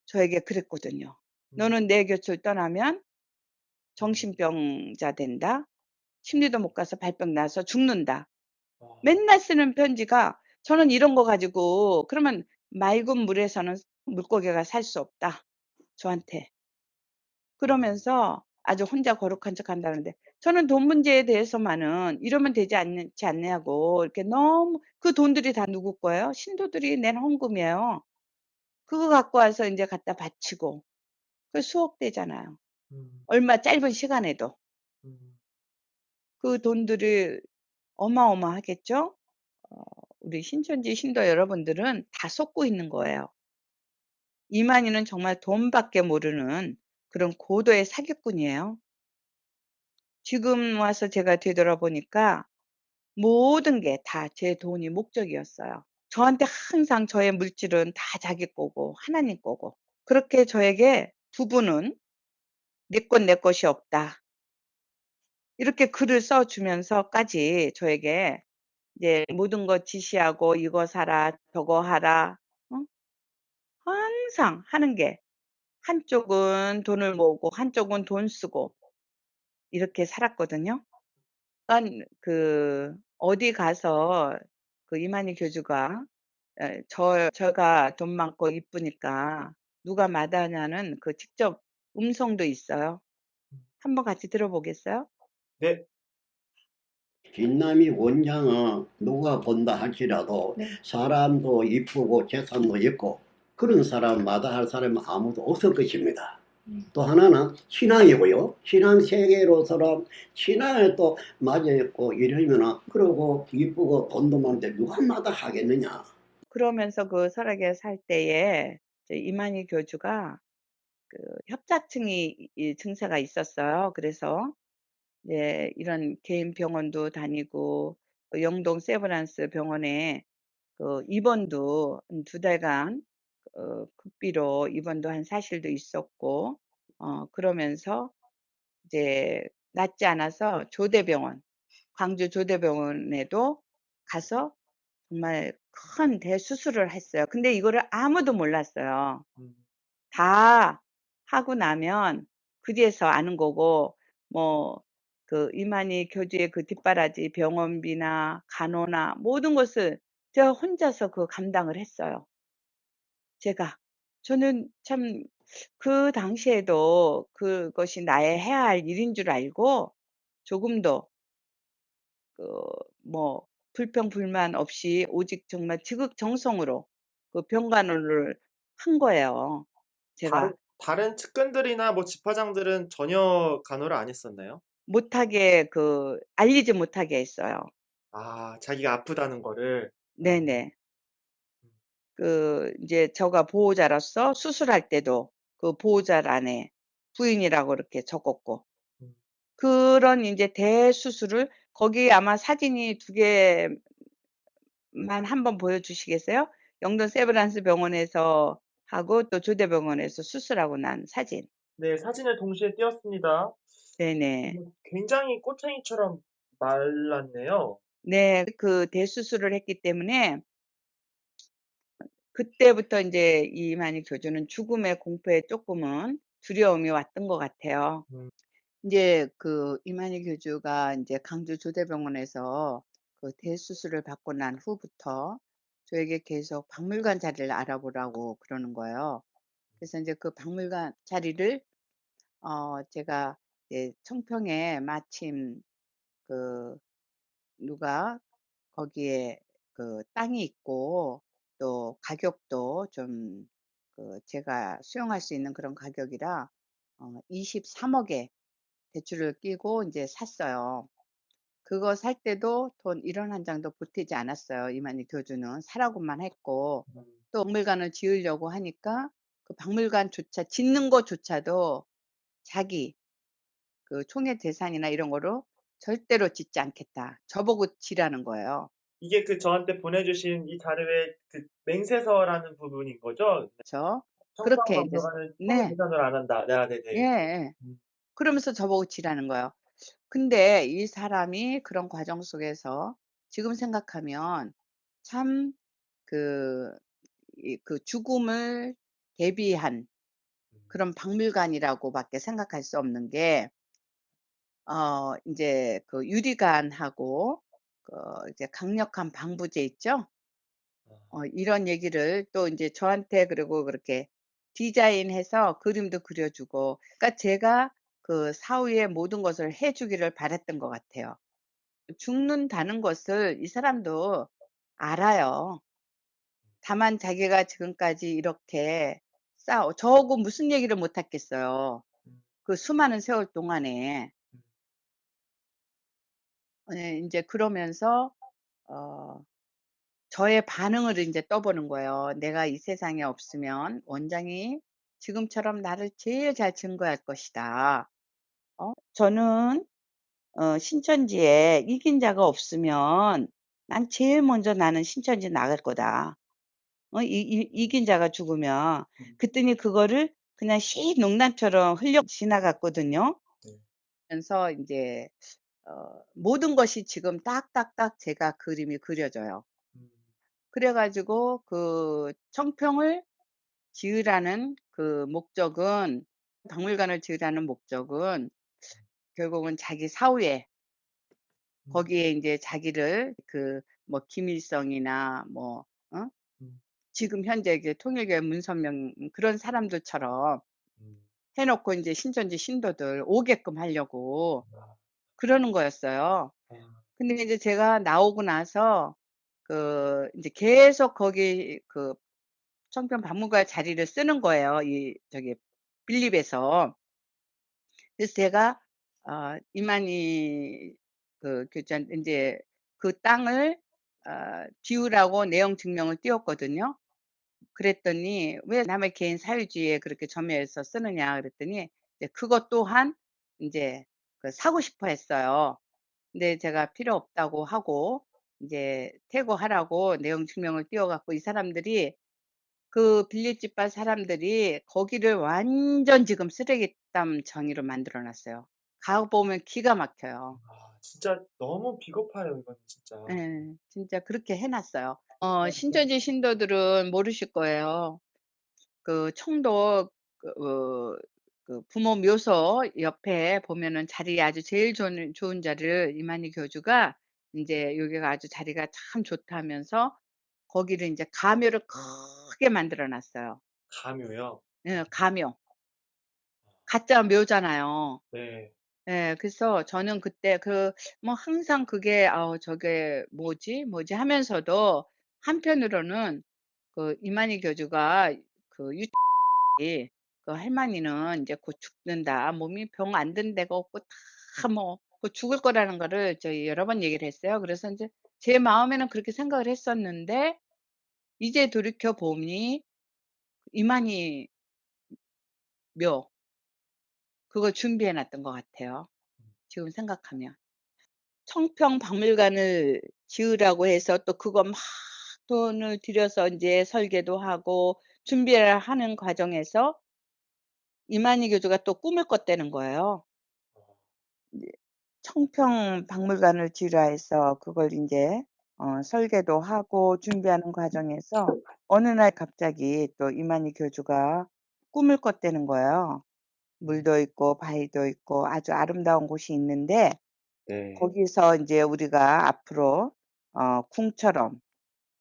저에게 그랬거든요. 너는 내 곁을 떠나면 정신병자 된다. 심리도 못 가서 발병 나서 죽는다. 맨날 쓰는 편지가 저는 이런 거 가지고 그러면 맑은 물에서는 물고기가 살 수 없다. 저한테. 그러면서 아주 혼자 거룩한 척 한다는데 저는 돈 문제에 대해서만은 이러면 되지 않지 않냐고 이렇게 너무 그 돈들이 다 누구 거예요? 신도들이 낸 헌금이에요. 그거 갖고 와서 인제 갖다 바치고 그 수억 대잖아요. 얼마 짧은 시간에도. 그 돈들이 어마어마하겠죠? 우리 신천지 신도 여러분들은 다 속고 있는 거예요. 이만희는 정말 돈밖에 모르는 그런 고도의 사기꾼이에요. 지금 와서 제가 되돌아보니까 모든 게 다 제 돈이 목적이었어요. 저한테 항상 저의 물질은 다 자기 거고 하나님 거고 그렇게 저에게 부부는 "네 것 내 것이 없다." 이렇게 글을 써 주면서까지 저에게 이제 모든 것 지시하고 "이거 사라. 저거 하라." 어? 항상 하는 게 한쪽은 돈을 모으고 한쪽은 돈 쓰고 이렇게 살았거든요. 그러니깐 그 어디 가서 그 이만희 교주가 제가 돈 많고 이쁘니까 누가 마다하냐는 그 직접 음성도 있어요. 한번 같이 들어보겠어요? 네. 김남희 원장은 누가 본다 할지라도 네. 사람도 이쁘고 재산도 있고 그런 사람마다 할 사람은 아무도 없을 것입니다. 또 하나는 신앙이고요. 신앙 세계로서는 신앙에 또 맞아있고 이러면은 그러고 이쁘고 돈도 많은데 누가 마다 하겠느냐. 그러면서 그 설악에 살 때에 이제 이만희 교주가 그 협자증이 이 증세가 있었어요. 그래서 이제 이런 개인 병원도 다니고 또 영동 세브란스 병원에 그 입원도 한 2달간 극비로 입원도 한 사실도 있었고 그러면서 이제 낫지 않아서 조대병원, 광주 조대병원에도 가서 정말 큰 대수술을 했어요. 근데 이거를 아무도 몰랐어요. 다 하고 나면 그제서 아는 거고 뭐 그 이만희 교주의 그 뒷바라지 병원비나 간호나 모든 것을 제가 혼자서 그 감당을 했어요. 제가. 저는 참 그 당시에도 그것이 나의 해야 할 일인 줄 알고 조금도 그 뭐 불평 불만 없이 오직 정말 지극정성으로 그 병간호를 한 거예요. 제가 다른 측근들이나 뭐 집화장들은 전혀 간호를 안 했었나요? 못하게 알리지 못하게 했어요. 자기가 아프다는 거를. 네네. 이제 저가 보호자로서 수술할 때도 그 보호자란에 부인이라고 이렇게 적었고, 음. 그런 이제 대수술을 거기 아마 사진이 2개만 한번 보여주시겠어요? 영동 세브란스 병원에서 하고 또 조대병원에서 수술하고 난 사진. 네, 사진을 동시에 띄웠습니다. 네네. 굉장히 꼬챙이처럼 말랐네요. 네, 그 대수술을 했기 때문에 그때부터 이제 이만희 교주는 죽음의 공포에 조금은 두려움이 왔던 것 같아요. 음. 이제 그 이만희 교주가 이제 강주 조대병원에서 그 대수술을 받고 난 후부터 저에게 계속 박물관 자리를 알아보라고 그러는 거예요. 그래서 이제 그 박물관 자리를 제가 이제 청평에 마침 그 누가 거기에 그 땅이 있고 또 가격도 좀 제가 수용할 수 있는 그런 가격이라 23억에 대출을 끼고 이제 샀어요. 그거 살 때도 돈 1원 한 장도 보태지 않았어요. 이만희 교주는 사라고만 했고, 또 박물관을 지으려고 하니까 그 박물관조차 짓는 것조차도 자기 그 총회 재산이나 이런 거로 절대로 짓지 않겠다. 저보고 지라는 거예요. 이게 그 저한테 보내주신 이 자료의 그 맹세서라는 부분인 거죠? 그렇죠. 청평 그렇게 이제 박물관을 네. 총회재산으로 안 한다. 네, 네, 예, 네. 예. 음. 그러면서 저보고 지라는 거예요. 근데 이 사람이 그런 과정 속에서 지금 생각하면 참 그 죽음을 대비한 그런 박물관이라고밖에 생각할 수 없는 게 인제 그 유리관하고 이제 강력한 방부제 있죠? 이런 얘기를 또 인제 저한테 그리고 그렇게 디자인해서 그림도 그려 주고, 그러니까 제가 그 사후에 모든 것을 해 주기를 바랐던 것 같아요. 죽는다는 것을 이 사람도 알아요. 다만 자기가 지금까지 이렇게 저하고 무슨 얘기를 못 했겠어요. 그 수많은 세월 동안에. 예, 인제 그러면서 어 저의 반응을 인제 떠보는 거예요. '내가 이 세상에 없으면 원장이 지금처럼 나를 제일 잘 증거할 것이다.' 저는 신천지에 이긴 자가 없으면 난 제일 먼저 나는 신천지 나갈 거다. 이긴 자가 죽으면. 그랬더니 그거를 그냥 씩 농담처럼 흘려 지나갔거든요. 네. 그래서 인제 모든 것이 지금 딱딱딱 제가 그림이 그려져요. 음. 그래 가지고 그 청평을 지으라는 그 목적은, 박물관을 지으라는 목적은 결국은 자기 사후에 거기에 인제 자기를 뭐 김일성이나 뭐 음. 지금 현재 그 통일교회 문선명 그런 사람들처럼 음. 해 놓고 인제 신천지 신도들 오게끔 하려고 아. 그러는 거였어요. 아. 근데 이제 제가 나오고 나서 인제 계속 거기 청평 박물관 자리를 쓰는 거예요, 이 저기 빌립에서. 그래서 제가 이만희 교주한테 인제 그 땅을 비우라고 내용 증명을 띄웠거든요. 그랬더니 "왜 남의 개인 사유지에 그렇게 점유해서 쓰느냐." 그랬더니 이제 그것 또한 인제 사고 싶어 했어요. 근데 제가 필요 없다고 하고 인제 퇴거하라고 내용 증명을 띄워 갖고 이 사람들이 그 빌립집안 사람들이 거기를 완전 지금 쓰레기담 정의로 만들어 놨어요. 가 보면 기가 막혀요. 아, 진짜 너무 비겁해요, 이건 진짜. 예. 진짜 그렇게 해 놨어요. 신천지 신도들은 모르실 거예요. 그 청도 부모 묘소 옆에 보면은 자리 아주 제일 좋은 자리를 이만희 교주가 인제 여기가 아주 자리가 참 좋다면서 거기를 인제 가묘를 크게 만들어 놨어요. 감요요? 예, 가묘. 가짜 묘잖아요. 네. 예. 그래서 저는 그때 뭐 항상 그게 '아우 저게 뭐지, 뭐지?' 하면서도 한편으로는 이만희 교주가 유 그 할머니는 인제 곧 죽는다. 몸이 병 안 든 데가 없고 다 뭐 곧 죽을 거라는 거를 저희 여러 번 얘기를 했어요. 그래서 인제 제 마음에는 그렇게 생각을 했었는데 이제 돌이켜 보니 이만희 묘 그거 준비해 놨던 것 같아요. 지금 생각하면. 청평박물관을 지으라고 해서 또 그거 막 돈을 들여서 인제 설계도 하고 준비를 하는 과정에서 이만희 교주가 또 꿈을 꿨다는 거예요. 이제 청평박물관을 지으라 해서 그걸 인제 설계도 하고 준비하는 과정에서 어느 날 갑자기 또 이만희 교주가 꿈을 꿨다는 거예요. 물도 있고 바위도 있고 아주 아름다운 곳이 있는데 네. 거기서 인제 우리가 앞으로 궁처럼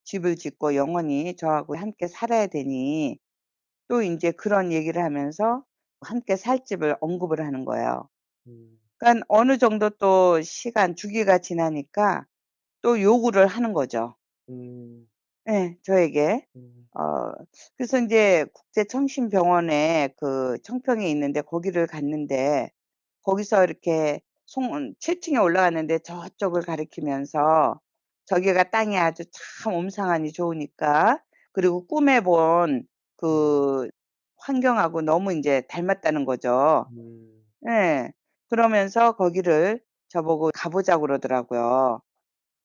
집을 짓고 영원히 저하고 함께 살아야 되니 또 인제 그런 얘기를 하면서 함께 살 집을 언급을 하는 거예요. 음. 그러니깐 어느 정도 또 시간 주기가 지나니까 또 요구를 하는 거죠. 음. 예, 저에게. 음. 그래서 인제 국제청심병원에 그 청평에 있는데 거기를 갔는데 거기서 이렇게 7 층에 올라갔는데 저쪽을 가리키면서 저기가 땅이 아주 참 옴상하니 좋으니까 그리고 꿈에 본 그 환경하고 너무 인제 닮았다는 거죠. 음. 예. 그러면서 거기를 저보고 가 보자고 그러더라고요.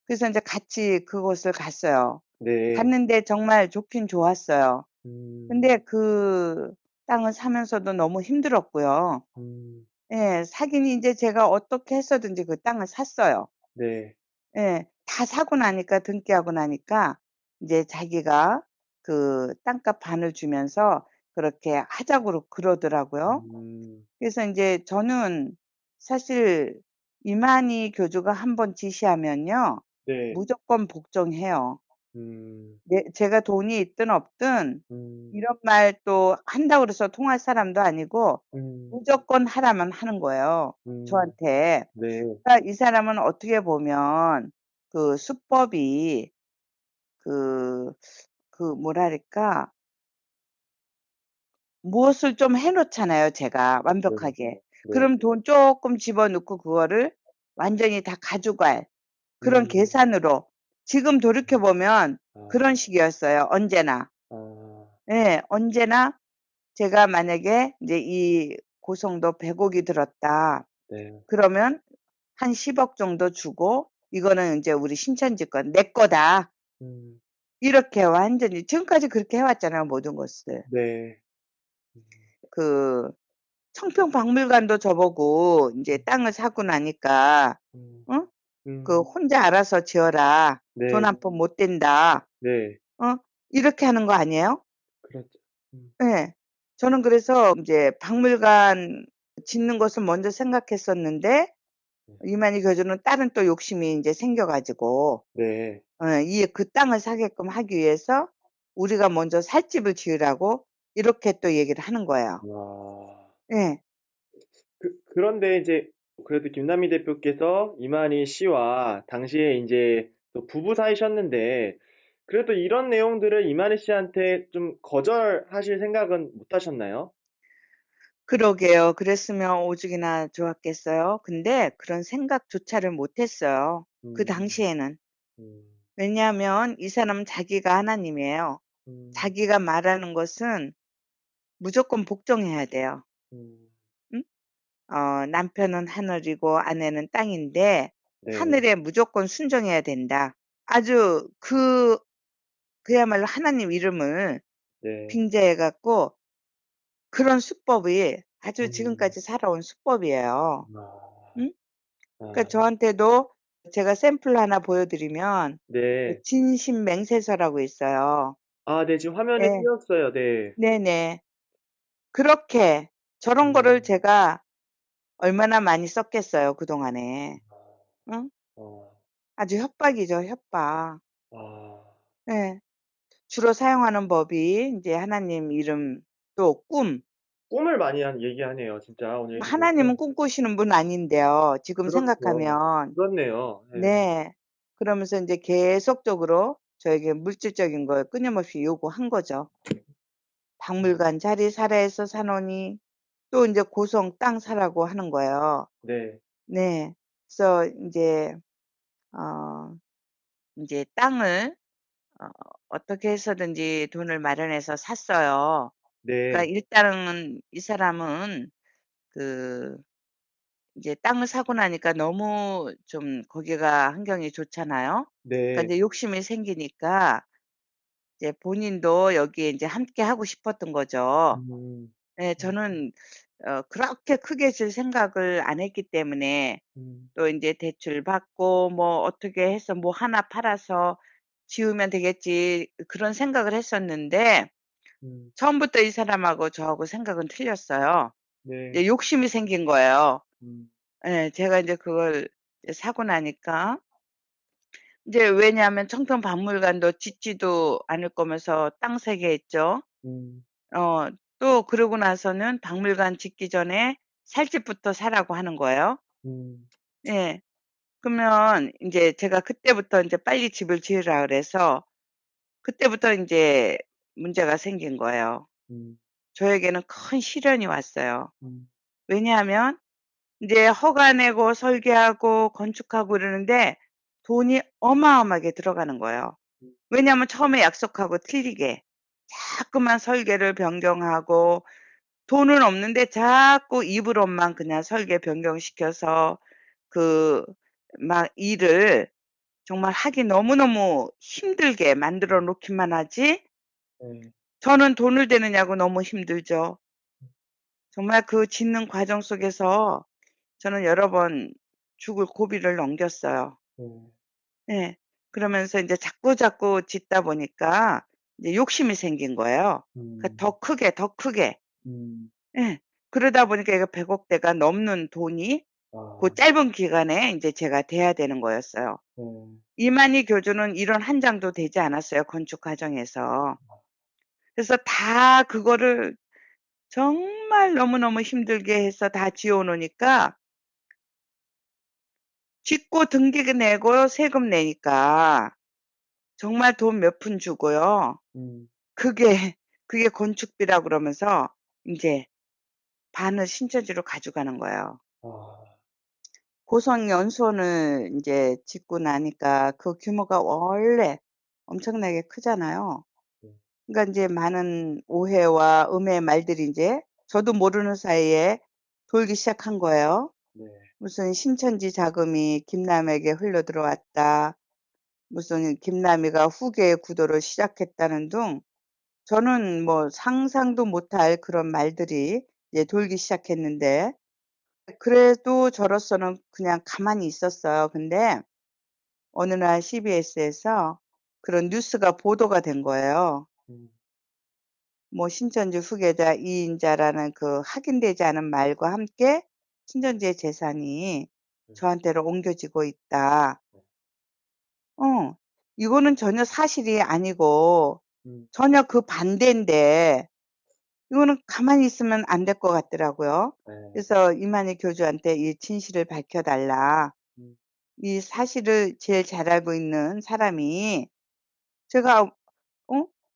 그래서 인제 같이 그곳을 갔어요. 네. 갔는데 정말 좋긴 좋았어요. 음. 근데 그 땅을 사면서도 너무 힘들었고요. 음. 예. 사긴 인제 제가 어떻게 해서든지 그 땅을 샀어요. 네. 예. 다 사고 나니까 등기하고 나니까 인제 자기가 그 땅값 반을 주면서 그렇게 하자고 그러더라고요. 음. 그래서 인제 저는 사실 이만희 교주가 한번 지시하면요 네. 무조건 복종해요. 음. 제가 돈이 있든 없든 음. 이런 말 또 한다고 그래서 통할 사람도 아니고 음. 무조건 하라면 하는 거예요, 음. 저한테. 네. 그러니까 이 사람은 어떻게 보면 그 수법이 그 뭐랄까 무엇을 좀 해 놓잖아요, 제가 네. 완벽하게. 네. 그럼 돈 쪼끔 집어넣고 그거를 완전히 다 가져갈 그런 음. 계산으로 지금 돌이켜 보면 아. 그런 식이었어요, 언제나. 아. 예. 언제나 제가 만약에 인제 이 고성도 100억이 들었다. 네. 그러면 한 10억 정도 주고 "이거는 인제 우리 신천지 거 내 거다." 음. 이렇게 완전히 지금까지 그렇게 해 왔잖아요, 모든 것을. 네. 음. 그 청평박물관도 저보고 인제 땅을 사고 나니까 음. 어? 그 음. "혼자 알아서 지어라. 돈 네. 한 푼 못 댄다." 네. 이렇게 하는 거 아니에요? 그렇죠. 음. 예. 저는 그래서 인제 박물관 짓는 것을 먼저 생각했었는데 네. 이만희 교주는 다른 또 욕심이 인제 생겨 가지고 네. 이 그 땅을 사게끔 하기 위해서 우리가 먼저 살 집을 지으라고 이렇게 또 얘기를 하는 거예요. 와. 예. 그런데 이제 그래도 김남희 대표께서 이만희 씨와 당시에 인제 또 부부 사이셨는데 그래도 이런 내용들을 이만희 씨한테 좀 거절하실 생각은 못 하셨나요? 그러게요. 그랬으면 오죽이나 좋았겠어요. 근데 그런 생각조차를 못 했어요, 그 음. 당시에는. 음. 왜냐하면 이 사람은 자기가 하나님이에요. 음. 자기가 말하는 것은 무조건 복종해야 돼요. 음. 응? 남편은 하늘이고 아내는 땅인데 네. 하늘에 무조건 순종해야 된다. 아주 그야말로 하나님 이름을 네. 빙자해 갖고 그런 수법이 아주 음. 지금까지 살아온 수법이에요. 아. 응? 그러니까 아. 저한테도 제가 샘플 하나 보여 드리면 그 네. 진심맹세서라고 있어요. 아 네. 지금 화면에 예. 띄었어요. 네. 네네. 그렇게 저런 거를 음. 제가 얼마나 많이 썼겠어요, 그동안에. 응? 어. 아주 협박이죠, 협박. 아. 예. 주로 사용하는 법이 인제 하나님 이름 또 꿈. 꿈을 많이 얘기하네요. 진짜 오늘 보니까. 하나님은 꿈꾸시는 분 아닌데요, 지금 그렇죠. 생각하면. 그렇네요. 네. 네. 그러면서 인제 계속적으로 저에게 물질적인 걸 끊임없이 요구한 거죠. 음. 박물관 자리 사라 해서 사노니 또 인제 고성 땅 사라고 하는 거예요. 네. 네. 그래서 인제 어 인제 땅을 어떻게 해서든지 돈을 마련해서 샀어요. 그러니까 네. 일단은 이 사람은 그 이제 땅을 사고 나니까 너무 좀 거기가 환경이 좋잖아요. 그러니까 네. 이제 욕심이 생기니까 이제 본인도 여기에 인제 함께 하고 싶었던 거죠. 음. 예, 저는 그렇게 크게 질 생각을 안 했기 때문에 음. 또 인제 대출 받고 뭐 어떻게 해서 뭐 하나 팔아서 지으면 되겠지 그런 생각을 했었는데 음. 처음부터 이 사람하고 저하고 생각은 틀렸어요. 네. 이제 욕심이 생긴 거예요. 음. 예, 제가 인제 그걸 이제 사고 나니까 인제 왜냐하면 청평박물관도 짓지도 않을 거면서 땅 3개 했죠. 음. 어 또 그러고 나서는 박물관 짓기 전에 살 집부터 사라고 하는 거예요. 음. 예. 그러면 인제 제가 그때부터 인제 빨리 집을 지으라 그래서 그때부터 인제 문제가 생긴 거예요. 음. 저에게는 큰 시련이 왔어요. 음. 왜냐하면 인제 허가 내고 설계하고 건축하고 이러는데 돈이 어마어마하게 들어가는 거예요. 왜냐하면 처음에 약속하고 틀리게 자꾸만 설계를 변경하고 돈은 없는데 자꾸 입으로만 그냥 설계 변경시켜서 그 막 일을 정말 하기 너무너무 힘들게 만들어 놓기만 하지 네. 저는 돈을 대느냐고 너무 힘들죠. 정말 그 짓는 과정 속에서 저는 여러 번 죽을 고비를 넘겼어요. 네. 예. 그러면서 인제 자꾸자꾸 짓다 보니까 이제 욕심이 생긴 거예요. 그러니까 음. 더 크게, 더 크게. 음. 예. 그러다 보니까 이거 100억 대가 넘는 돈이 그 아. 짧은 기간에 인제 제가 대야 되는 거였어요. 네. 이만희 교주는 이론 한 장도 되지 않았어요, 건축 과정에서. 그래서 다 그거를 정말 너무너무 힘들게 해서 다 지어 놓으니까 짓고 등기 내고 세금 내니까 정말 돈 몇 푼 주고요. 음. 그게 그게 건축비라고 그러면서 인제 반을 신천지로 가져가는 거예요. 아. 고성연수원을 인제 짓고 나니까 그 규모가 원래 엄청나게 크잖아요. 네. 그러니까 인제 많은 오해와 음해의 말들이 인제 저도 모르는 사이에 돌기 시작한 거예요. 네. 무슨 신천지 자금이 김남에게 흘러 들어왔다. 무슨 김남희가 후계의 구도를 시작했다는 등 저는 뭐 상상도 못할 그런 말들이 이제 돌기 시작했는데 그래도 저로서는 그냥 가만히 있었어요. 근데 어느 날 CBS에서 그런 뉴스가 보도가 된 거예요. 음. 뭐 신천지 후계자 이인자라는 그 확인되지 않은 말과 함께 신천지의 재산이 저한테로 옮겨지고 있다. 어. 이거는 전혀 사실이 아니고 음. 전혀 그 반대인데 이거는 가만히 있으면 안 될 것 같더라고요. 네. 그래서 이만희 교주한테 이 진실을 밝혀 달라. 음. 이 사실을 제일 잘 알고 있는 사람이 제가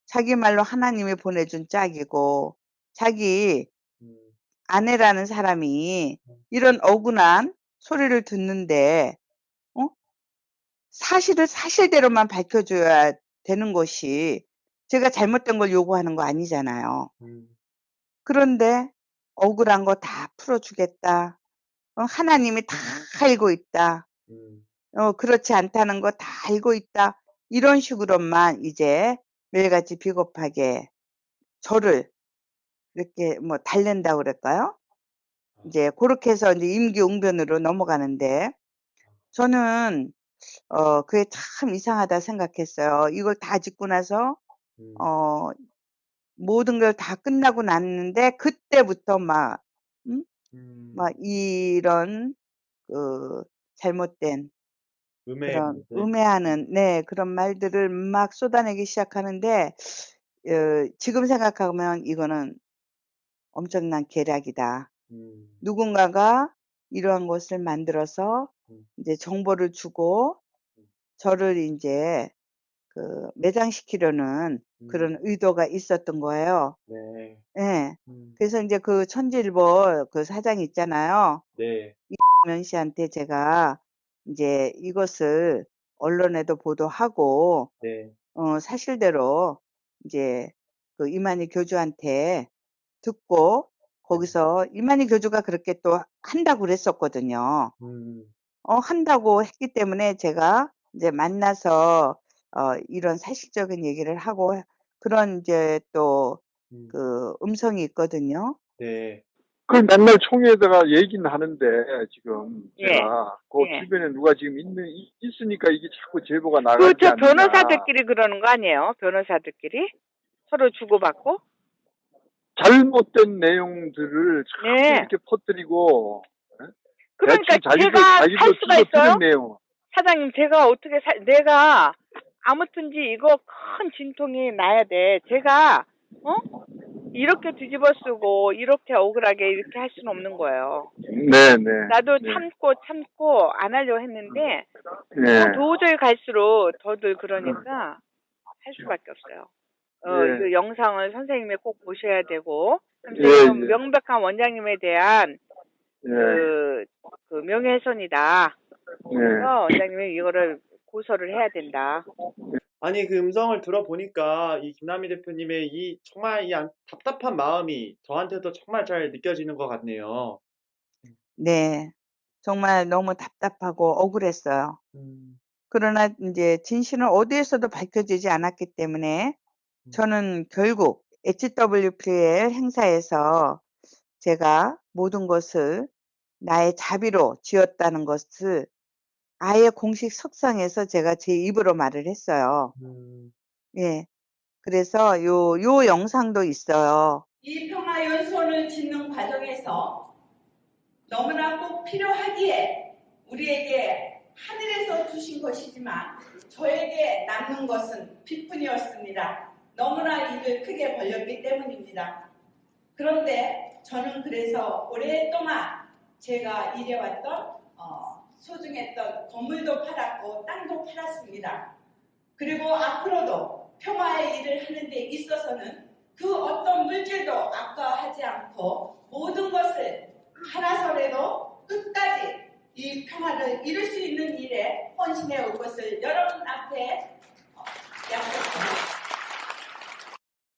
자기 말로 하나님이 보내준 짝이고 자기 음. 아내라는 사람이 음. 이런 억울한 소리를 듣는데 어 사실을 사실대로만 밝혀 줘야 되는 것이 제가 잘못된 걸 요구하는 거 아니잖아요. 음. 그런데 억울한 거 다 풀어 주겠다. 하나님이 다 알고 있다. 음. 그렇지 않다는 거 다 알고 있다. 이런 식으로만 이제 매일같이 비겁하게 저를 이렇게 뭐 달랜다고 그럴까요? 이제 고렇게 해서 인제 임기응변으로 넘어가는데 저는 그게 참 이상하다 생각했어요. 이걸 다 짓고 나서 음. 어 모든 걸 다 끝나고 났는데 그때부터 막 음. 막 이런 그 잘못된 음해의 그런 말들. 음해하는 네 그런 말들을 막 쏟아내기 시작하는데 지금 생각하면 이거는 엄청난 계략이다. 음. 누군가가 이러한 것을 만들어서 음. 인제 정보를 주고 저를 인제 매장시키려는 음. 그런 의도가 있었던 거예요. 네. 예. 음. 그래서 인제 그 천지일보 그 사장 있잖아요. 네. 이면 씨한테 제가 인제 이것을 언론에도 보도하고 네. 사실대로 이제 그 이만희 교주한테 듣고 거기서 이만희 교주가 그렇게 또 한다고 그랬었거든요. 한다고 했기 때문에 제가 이제 만나서 이런 사실적인 얘기를 하고 그런 이제 또 그 음성이 있거든요. 네. 그 맨날 총회에다가 얘기는 하는데 지금 예. 제가 그 예. 주변에 누가 지금 있으니까 이게 자꾸 제보가 나가지 저 않느냐. 변호사들끼리 그러는 거 아니에요? 변호사들끼리 서로 주고받고. 잘못된 내용들을 자꾸 네. 이렇게 퍼뜨리고 그러니까 대충 자기도 제가 살 자기도 수가 있어요? 들은 내용. 사장님, 제가 어떻게 내가 아무튼지 이거 큰 진통이 나야 돼. 제가 이렇게 뒤집어 쓰고 이렇게 억울하게 이렇게 할 수는 없는 거예요. 네네. 나도 네. 참고 안 하려고 했는데 네. 도저히 갈수록 더들 그러니까 할 수밖에 없어요. 예. 그 영상을 선생님이 꼭 보셔야 되고 예, 선생님 예. 명백한 원장님에 대한 예. 그 명예훼손이다. 네. 그래서 원장님이 이거를 고소를 해야 된다. 아니, 그 음성을 들어보니까 이 김남희 대표님의 이 정말 답답한 마음이 저한테도 정말 잘 느껴지는 것 같네요. 네. 정말 너무 답답하고 억울했어요. 그러나 이제 진실은 어디에서도 밝혀지지 않았기 때문에 저는 결국 HWPL 행사에서 제가 모든 것을 나의 자비로 지었다는 것을 아예 공식 석상에서 제가 제 입으로 말을 했어요. 예. 그래서 요 영상도 있어요. 이 평화연수원을 짓는 과정에서 너무나 꼭 필요하기에 우리에게 하늘에서 주신 것이지만 저에게 남는 것은 빚뿐이었습니다. 너무나 입을 크게 벌렸기 때문입니다. 그런데 저는 그래서 오랫동안 제가 일해왔던 소중했던 건물도 팔았고 땅도 팔았습니다. 그리고 앞으로도 평화의 일을 하는 데 있어서는 그 어떤 물질도 아까워하지 않고 모든 것을 팔아서라도 끝까지 이 평화를 이룰 수 있는 일에 헌신해 올 것을 여러분 앞에 약속합니다.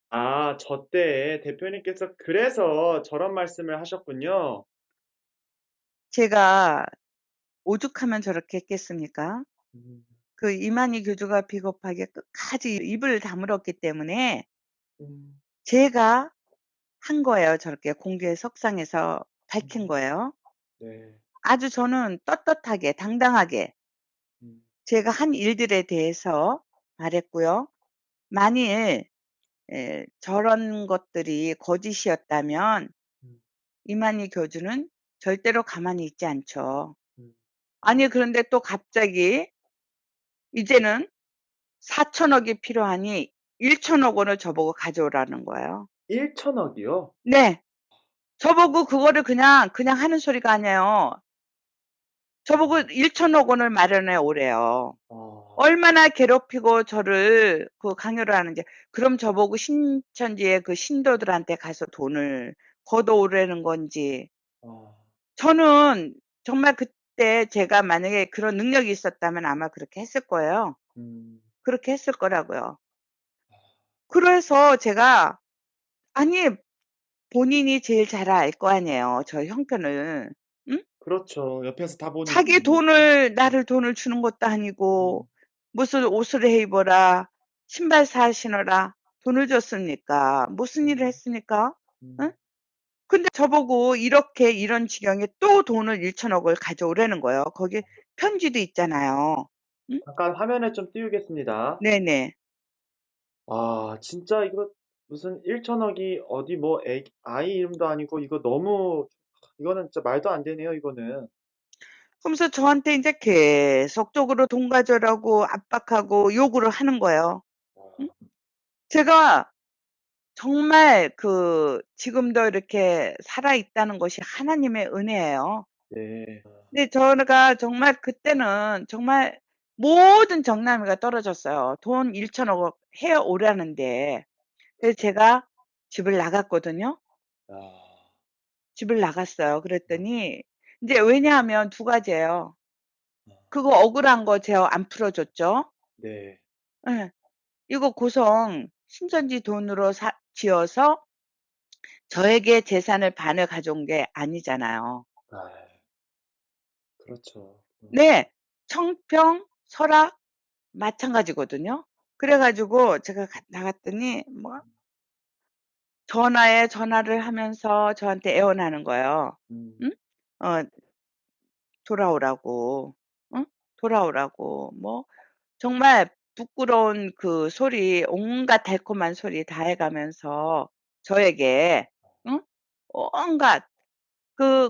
아, 저 때 대표님께서 그래서 저런 말씀을 하셨군요. 제가 오죽하면 저렇게 했겠습니까? 그 이만희 교주가 비겁하게 끝까지 입을 다물었기 때문에 제가 한 거예요. 저렇게 공개 석상에서 밝힌 거예요. 네. 아주 저는 떳떳하게 당당하게 제가 한 일들에 대해서 말했고요. 만일 저런 것들이 거짓이었다면 이만희 교주는 절대로 가만히 있지 않죠. 아니 그런데 또 갑자기 이제는 4천억이 필요하니 1천억 원을 저보고 가져오라는 거예요. 1천억이요? 네. 저보고 그거를 그냥 하는 소리가 아니에요. 저보고 1천억 원을 마련해 오래요. 얼마나 괴롭히고 저를 그 강요를 하는지. 그럼 저보고 신천지의 그 신도들한테 가서 돈을 걷어오라는 건지. 저는 정말 그때 제가 만약에 그런 능력이 있었다면 아마 그렇게 했을 거예요. 그렇게 했을 거라고요. 그래서 제가 아니 본인이 제일 잘 알 거 아니에요. 저 형편을. 응? 그렇죠. 옆에서 다 보는 자기 돈을 나를 돈을 주는 것도 아니고 무슨 옷을 해 입어라. 신발 사 신어라. 돈을 줬습니까? 무슨 일을 했습니까? 응? 근데 저보고 이렇게 이런 지경에 또 돈을 1천억을 가져오라는 거예요. 거기 편지도 있잖아요. 응? 잠깐 화면에 좀 띄우겠습니다. 네네. 아, 진짜 이거 무슨 1천억이 어디 뭐 아이 이름도 아니고 이거는 진짜 말도 안 되네요, 이거는. 그러면서 저한테 이제 계속적으로 돈 가져라고 압박하고 요구를 하는 거예요. 응? 제가 정말 지금도 이렇게 살아있다는 것이 하나님의 은혜예요. 네. 근데 제가 정말 그때는 정말 모든 정남이가 떨어졌어요. 돈 1천억 해 오라는데. 그래서 제가 집을 나갔거든요. 집을 나갔어요. 그랬더니 이제 왜냐하면 두 가지예요. 그거 억울한 거 제가 안 풀어줬죠. 네. 예. 이거 고성 신천지 돈으로 지어서 저에게 재산을 반을 가져온 게 아니잖아요. 아, 그렇죠. 네, 청평, 설악 마찬가지거든요. 그래가지고 제가 나갔더니 뭐 전화를 하면서 저한테 애원하는 거예요. 음, 응? 돌아오라고, 응? 돌아오라고, 뭐, 정말 부끄러운 그 소리, 온갖 달콤한 소리 다 해가면서 저에게, 응? 온갖,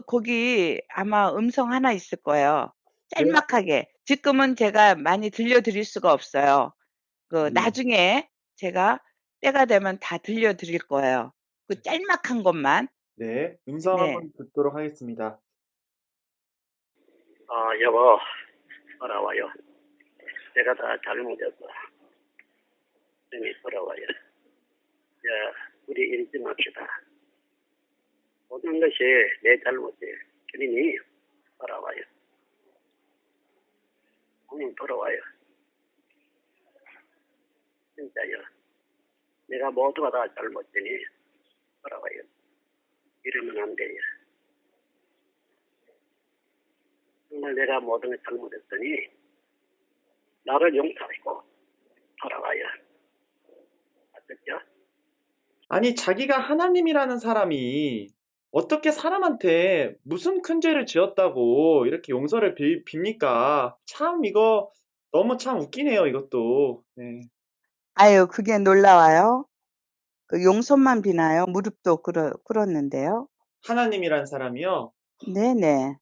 거기 아마 음성 하나 있을 거예요. 네. 짤막하게. 지금은 제가 많이 들려드릴 수가 없어요. 나중에 제가 때가 되면 다 들려드릴 거예요. 그 짤막한 것만. 네, 음성 네. 한번 듣도록 하겠습니다. 여보, 돌아와요. 내가 다 잘못했어. 형이 돌아와요. 우리 잊지 맙시다. 모든 것이 내 잘못이에요. 그러니 돌아와요. 오늘 돌아와요. 진짜요. 내가 모두가 다 잘못이니 돌아와요. 이러면 안 돼요. 정말 내가 모든 걸 잘못했더니 나를 용서하고 돌아와요. 아셨죠? 아니, 자기가 하나님이라는 사람이 어떻게 사람한테 무슨 큰 죄를 지었다고 이렇게 용서를 빕니까? 참, 이거 너무 참 웃기네요, 이것도. 네. 아유, 그게 놀라워요. 그 용손만 비나요? 무릎도 꿇었는데요. 하나님이란 사람이요? 네네.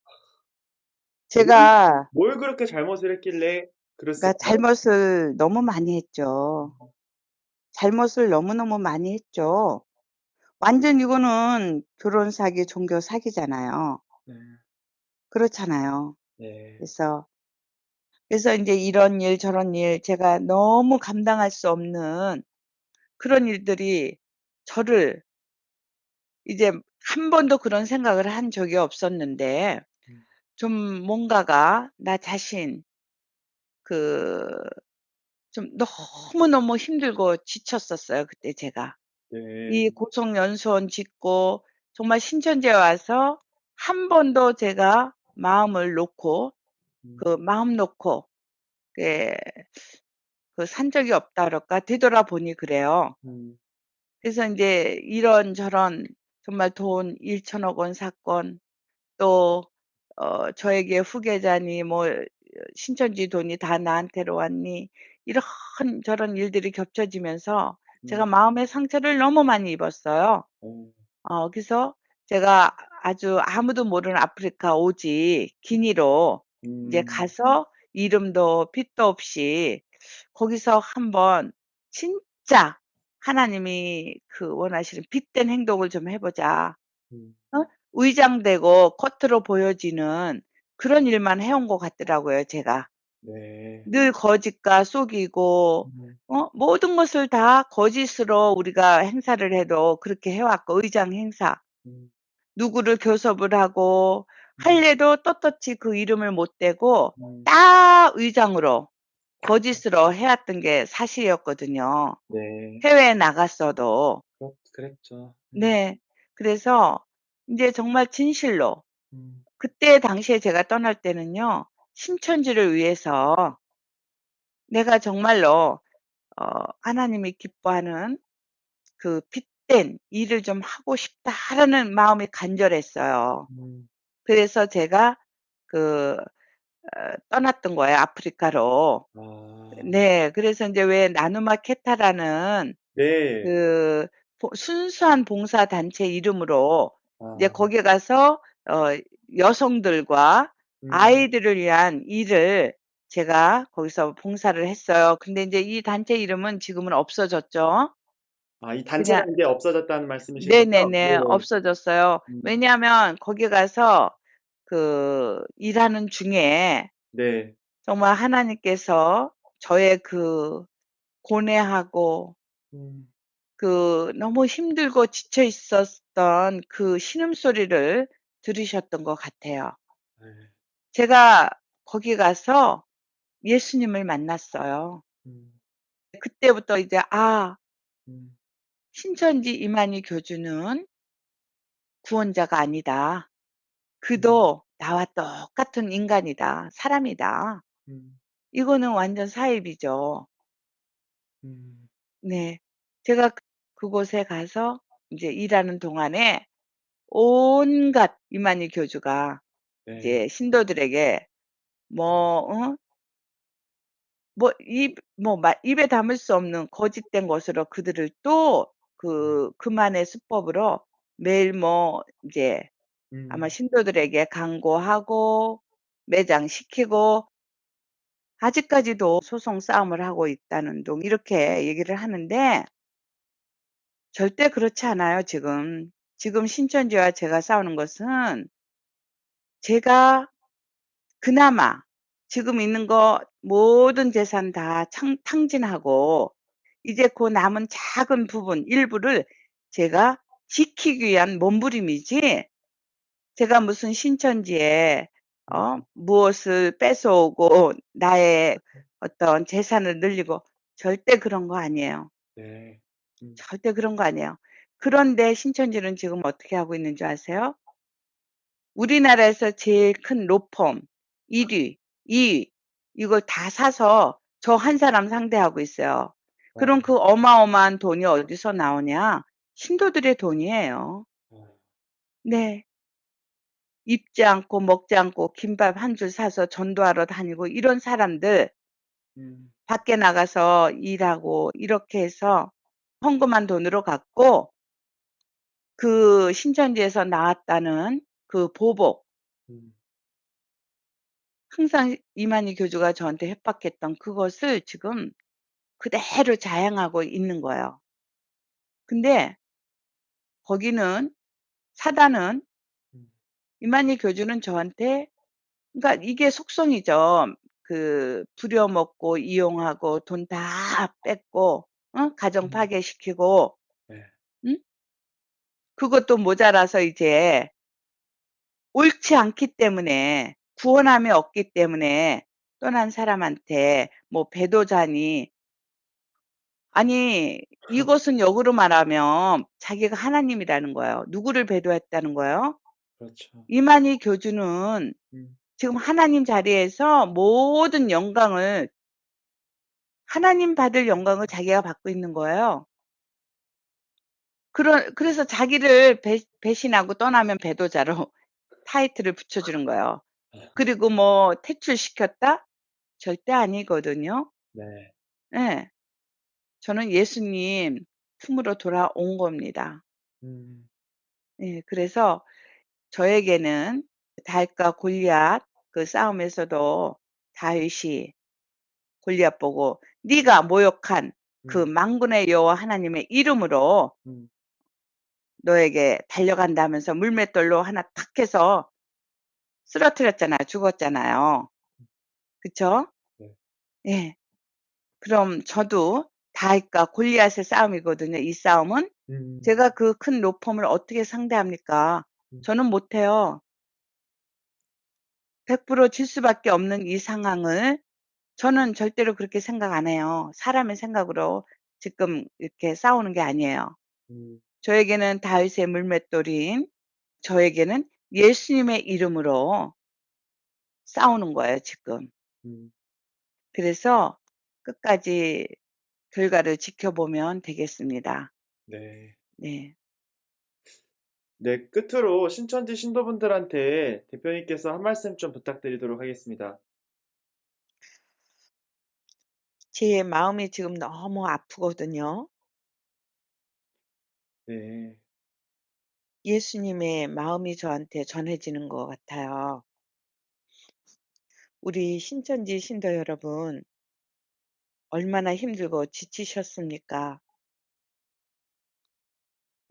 제가 뭘 그렇게 잘못을 했길래 그러니까 그랬을까요? 잘못을 너무 많이 했죠. 잘못을 너무너무 많이 했죠. 완전 이거는 결혼 사기, 종교 사기잖아요. 네. 그렇잖아요. 네. 그래서 이제 이런 일 저런 일 제가 너무 감당할 수 없는 그런 일들이 저를 이제 한 번도 그런 생각을 한 적이 없었는데 좀 뭔가가 나 자신 좀 너무너무 힘들고 지쳤었어요, 그때 제가. 네. 이 고성연수원 짓고 정말 신천지에 와서 한 번도 제가 마음을 놓고 마음 놓고 예, 산 적이 없다 그럴까? 되돌아보니 그래요. 그래서 이제 이런저런 정말 돈 1천억 원 사건 또 저에게 후계자니 뭐 신천지 돈이 다 나한테로 왔니 이런저런 일들이 겹쳐지면서 제가 마음의 상처를 너무 많이 입었어요. 그래서 제가 아주 아무도 모르는 아프리카 오지 기니로 이제 가서 이름도 빚도 없이 거기서 한번 진짜 하나님이 원하시는 빚된 행동을 좀 해보자. 의장되고 겉으로 보여지는 그런 일만 해온 것 같더라고요, 제가. 네. 늘 거짓과 속이고, 모든 것을 다 거짓으로 우리가 행사를 해도 그렇게 해왔고, 의장 행사. 누구를 교섭을 하고, 할래도 떳떳이 그 이름을 못 대고, 딱 의장으로, 거짓으로 해왔던 게 사실이었거든요. 네. 해외에 나갔어도. 그랬죠. 네. 그래서 이제 정말 진실로 그때 당시에 제가 떠날 때는요. 신천지를 위해서 내가 정말로 하나님이 기뻐하는 그 빚된 일을 좀 하고 싶다라는 마음이 간절했어요. 그래서 제가 떠났던 거예요. 아프리카로. 네. 그래서 이제 왜 나누마 케타라는 네. 순수한 봉사 단체 이름으로 이제 거기 가서 여성들과 아이들을 위한 일을 제가 거기서 봉사를 했어요. 근데 이제 이 단체 이름은 지금은 없어졌죠. 이 단체가 그냥 이제 없어졌다는 말씀이신 거죠? 네네네. 없어졌어요. 왜냐하면 거기 가서 일하는 중에 네. 정말 하나님께서 저의 고뇌하고 너무 힘들고 지쳐 있었던 그 신음소리를 들으셨던 것 같아요. 제가 거기 가서 예수님을 만났어요. 그때부터 이제 음, 신천지 이만희 교주는 구원자가 아니다. 음, 그도 나와 똑같은 인간이다. 사람이다. 음, 이거는 완전 사입이죠. 음, 네. 제가 그곳에 가서 이제 일하는 동안에 온갖 이만희 교주가 네, 이제 신도들에게 뭐, 입에 담을 수 없는 거짓된 것으로 그들을 또 그만의 수법으로 매일 이제 아마 음, 신도들에게 강고하고 매장시키고 아직까지도 소송 싸움을 하고 있다는 둥 이렇게 얘기를 하는데 절대 그렇지 않아요, 지금. 지금 신천지와 제가 싸우는 것은 제가 그나마 지금 있는 거 모든 재산 다 탕진하고 이제 그 남은 작은 부분 일부를 제가 지키기 위한 몸부림이지 제가 무슨 신천지에 무엇을 뺏어오고 나의 어떤 재산을 늘리고 절대 그런 거 아니에요. 네, 절대 그런 거 아니에요. 그런데 신천지는 지금 어떻게 하고 있는 줄 아세요? 우리나라에서 제일 큰 로펌 1위, 2위 이걸 다 사서 저 한 사람 상대하고 있어요. 그럼 그 어마어마한 돈이 어디서 나오냐? 신도들의 돈이에요. 네. 입지 않고 먹지 않고 김밥 한 줄 사서 전도하러 다니고 이런 사람들 밖에 나가서 일하고 이렇게 해서 헌금한 돈으로 갖고 그 신천지에서 나왔다는 그 보복 음, 항상 이만희 교주가 저한테 협박했던 그것을 지금 그대로 자행하고 있는 거예요. 근데 거기는 사단은 음, 이만희 교주는 저한테 그러니까 이게 속성이죠. 부려먹고 이용하고 돈 다 뺏고 가정 파괴시키고 네, 응? 그것도 모자라서 이제 옳지 않기 때문에 구원함이 없기 때문에 떠난 사람한테 뭐 배도자니 아니 이것은 역으로 말하면 자기가 하나님이라는 거예요. 누구를 배도했다는 거예요? 그렇죠. 이만희 교주는 음, 지금 하나님 자리에서 모든 영광을 하나님 받을 영광을 자기가 받고 있는 거예요. 그래서 자기를 배신하고 떠나면 배도자로 타이틀을 붙여주는 거예요. 그리고 뭐 퇴출시켰다? 절대 아니거든요. 네, 예. 저는 예수님 품으로 돌아온 겁니다. 음, 예. 그래서 저에게는 다윗과 골리앗 그 싸움에서도 다윗이 골리앗 보고 네가 모욕한 그 음, 만군의 여호와 하나님의 이름으로 음, 너에게 달려간다면서 물맷돌로 하나 탁 해서 쓰러뜨렸잖아요. 죽었잖아요. 그쵸? 네, 예. 그럼 저도 다윗과 골리앗의 싸움이거든요. 이 싸움은 음, 제가 그 큰 로펌을 어떻게 상대합니까? 음, 저는 못해요. 100%질 수밖에 없는 이 상황을 저는 절대로 그렇게 생각 안 해요. 사람의 생각으로 지금 이렇게 싸우는 게 아니에요. 음, 저에게는 다윗의 물맷돌인 저에게는 예수님의 이름으로 싸우는 거예요, 지금. 음, 그래서 끝까지 결과를 지켜보면 되겠습니다. 네. 네. 네, 끝으로 신천지 신도분들한테 대표님께서 한 말씀 좀 부탁드리도록 하겠습니다. 제 마음이 지금 너무 아프거든요. 네, 예수님의 마음이 저한테 전해지는 것 같아요. 우리 신천지 신도 여러분, 얼마나 힘들고 지치셨습니까?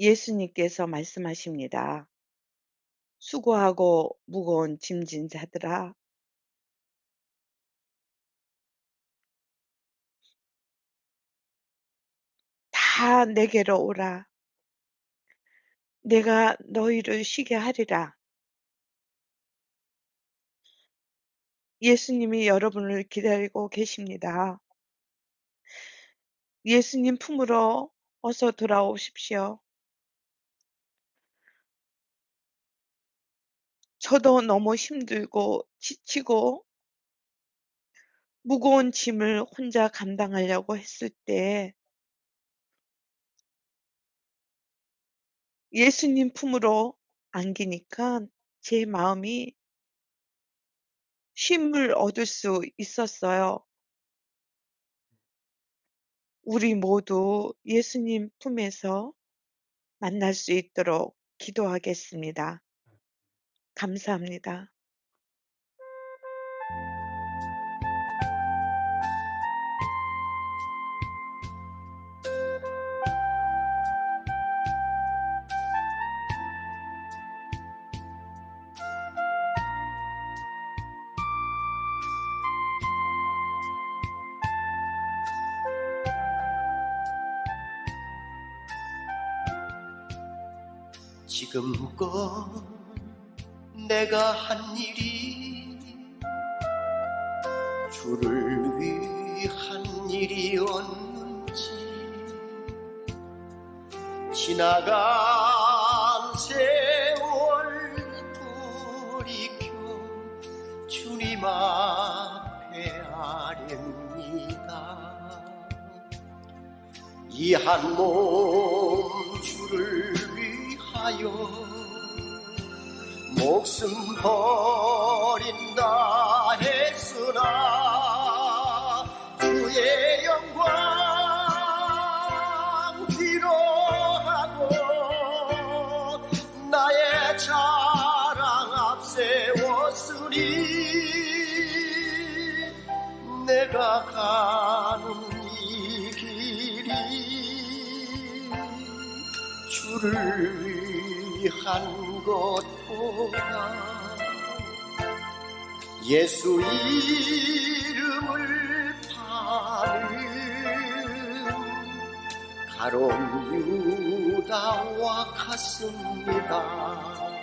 예수님께서 말씀하십니다. 수고하고 무거운 짐진 자들아, 다 내게로 오라. 내가 너희를 쉬게 하리라. 예수님이 여러분을 기다리고 계십니다. 예수님 품으로 어서 돌아오십시오. 저도 너무 힘들고 지치고 무거운 짐을 혼자 감당하려고 했을 때 예수님 품으로 안기니까 제 마음이 쉼을 얻을 수 있었어요. 우리 모두 예수님 품에서 만날 수 있도록 기도하겠습니다. 감사합니다. 지금껏 내가 한 일이 주를 위한 일이었는지, 지나간 세월 돌이켜 주님 앞에 아렵니다. 이 한 몸 주를 위하여 목숨 버린다 했으나 주의 영광 기로하고 나의 자랑 앞세웠으니 내가 가는 이 길이 주를 위한 것보다 예수 이름을 파는 가론 유다와 같습니다.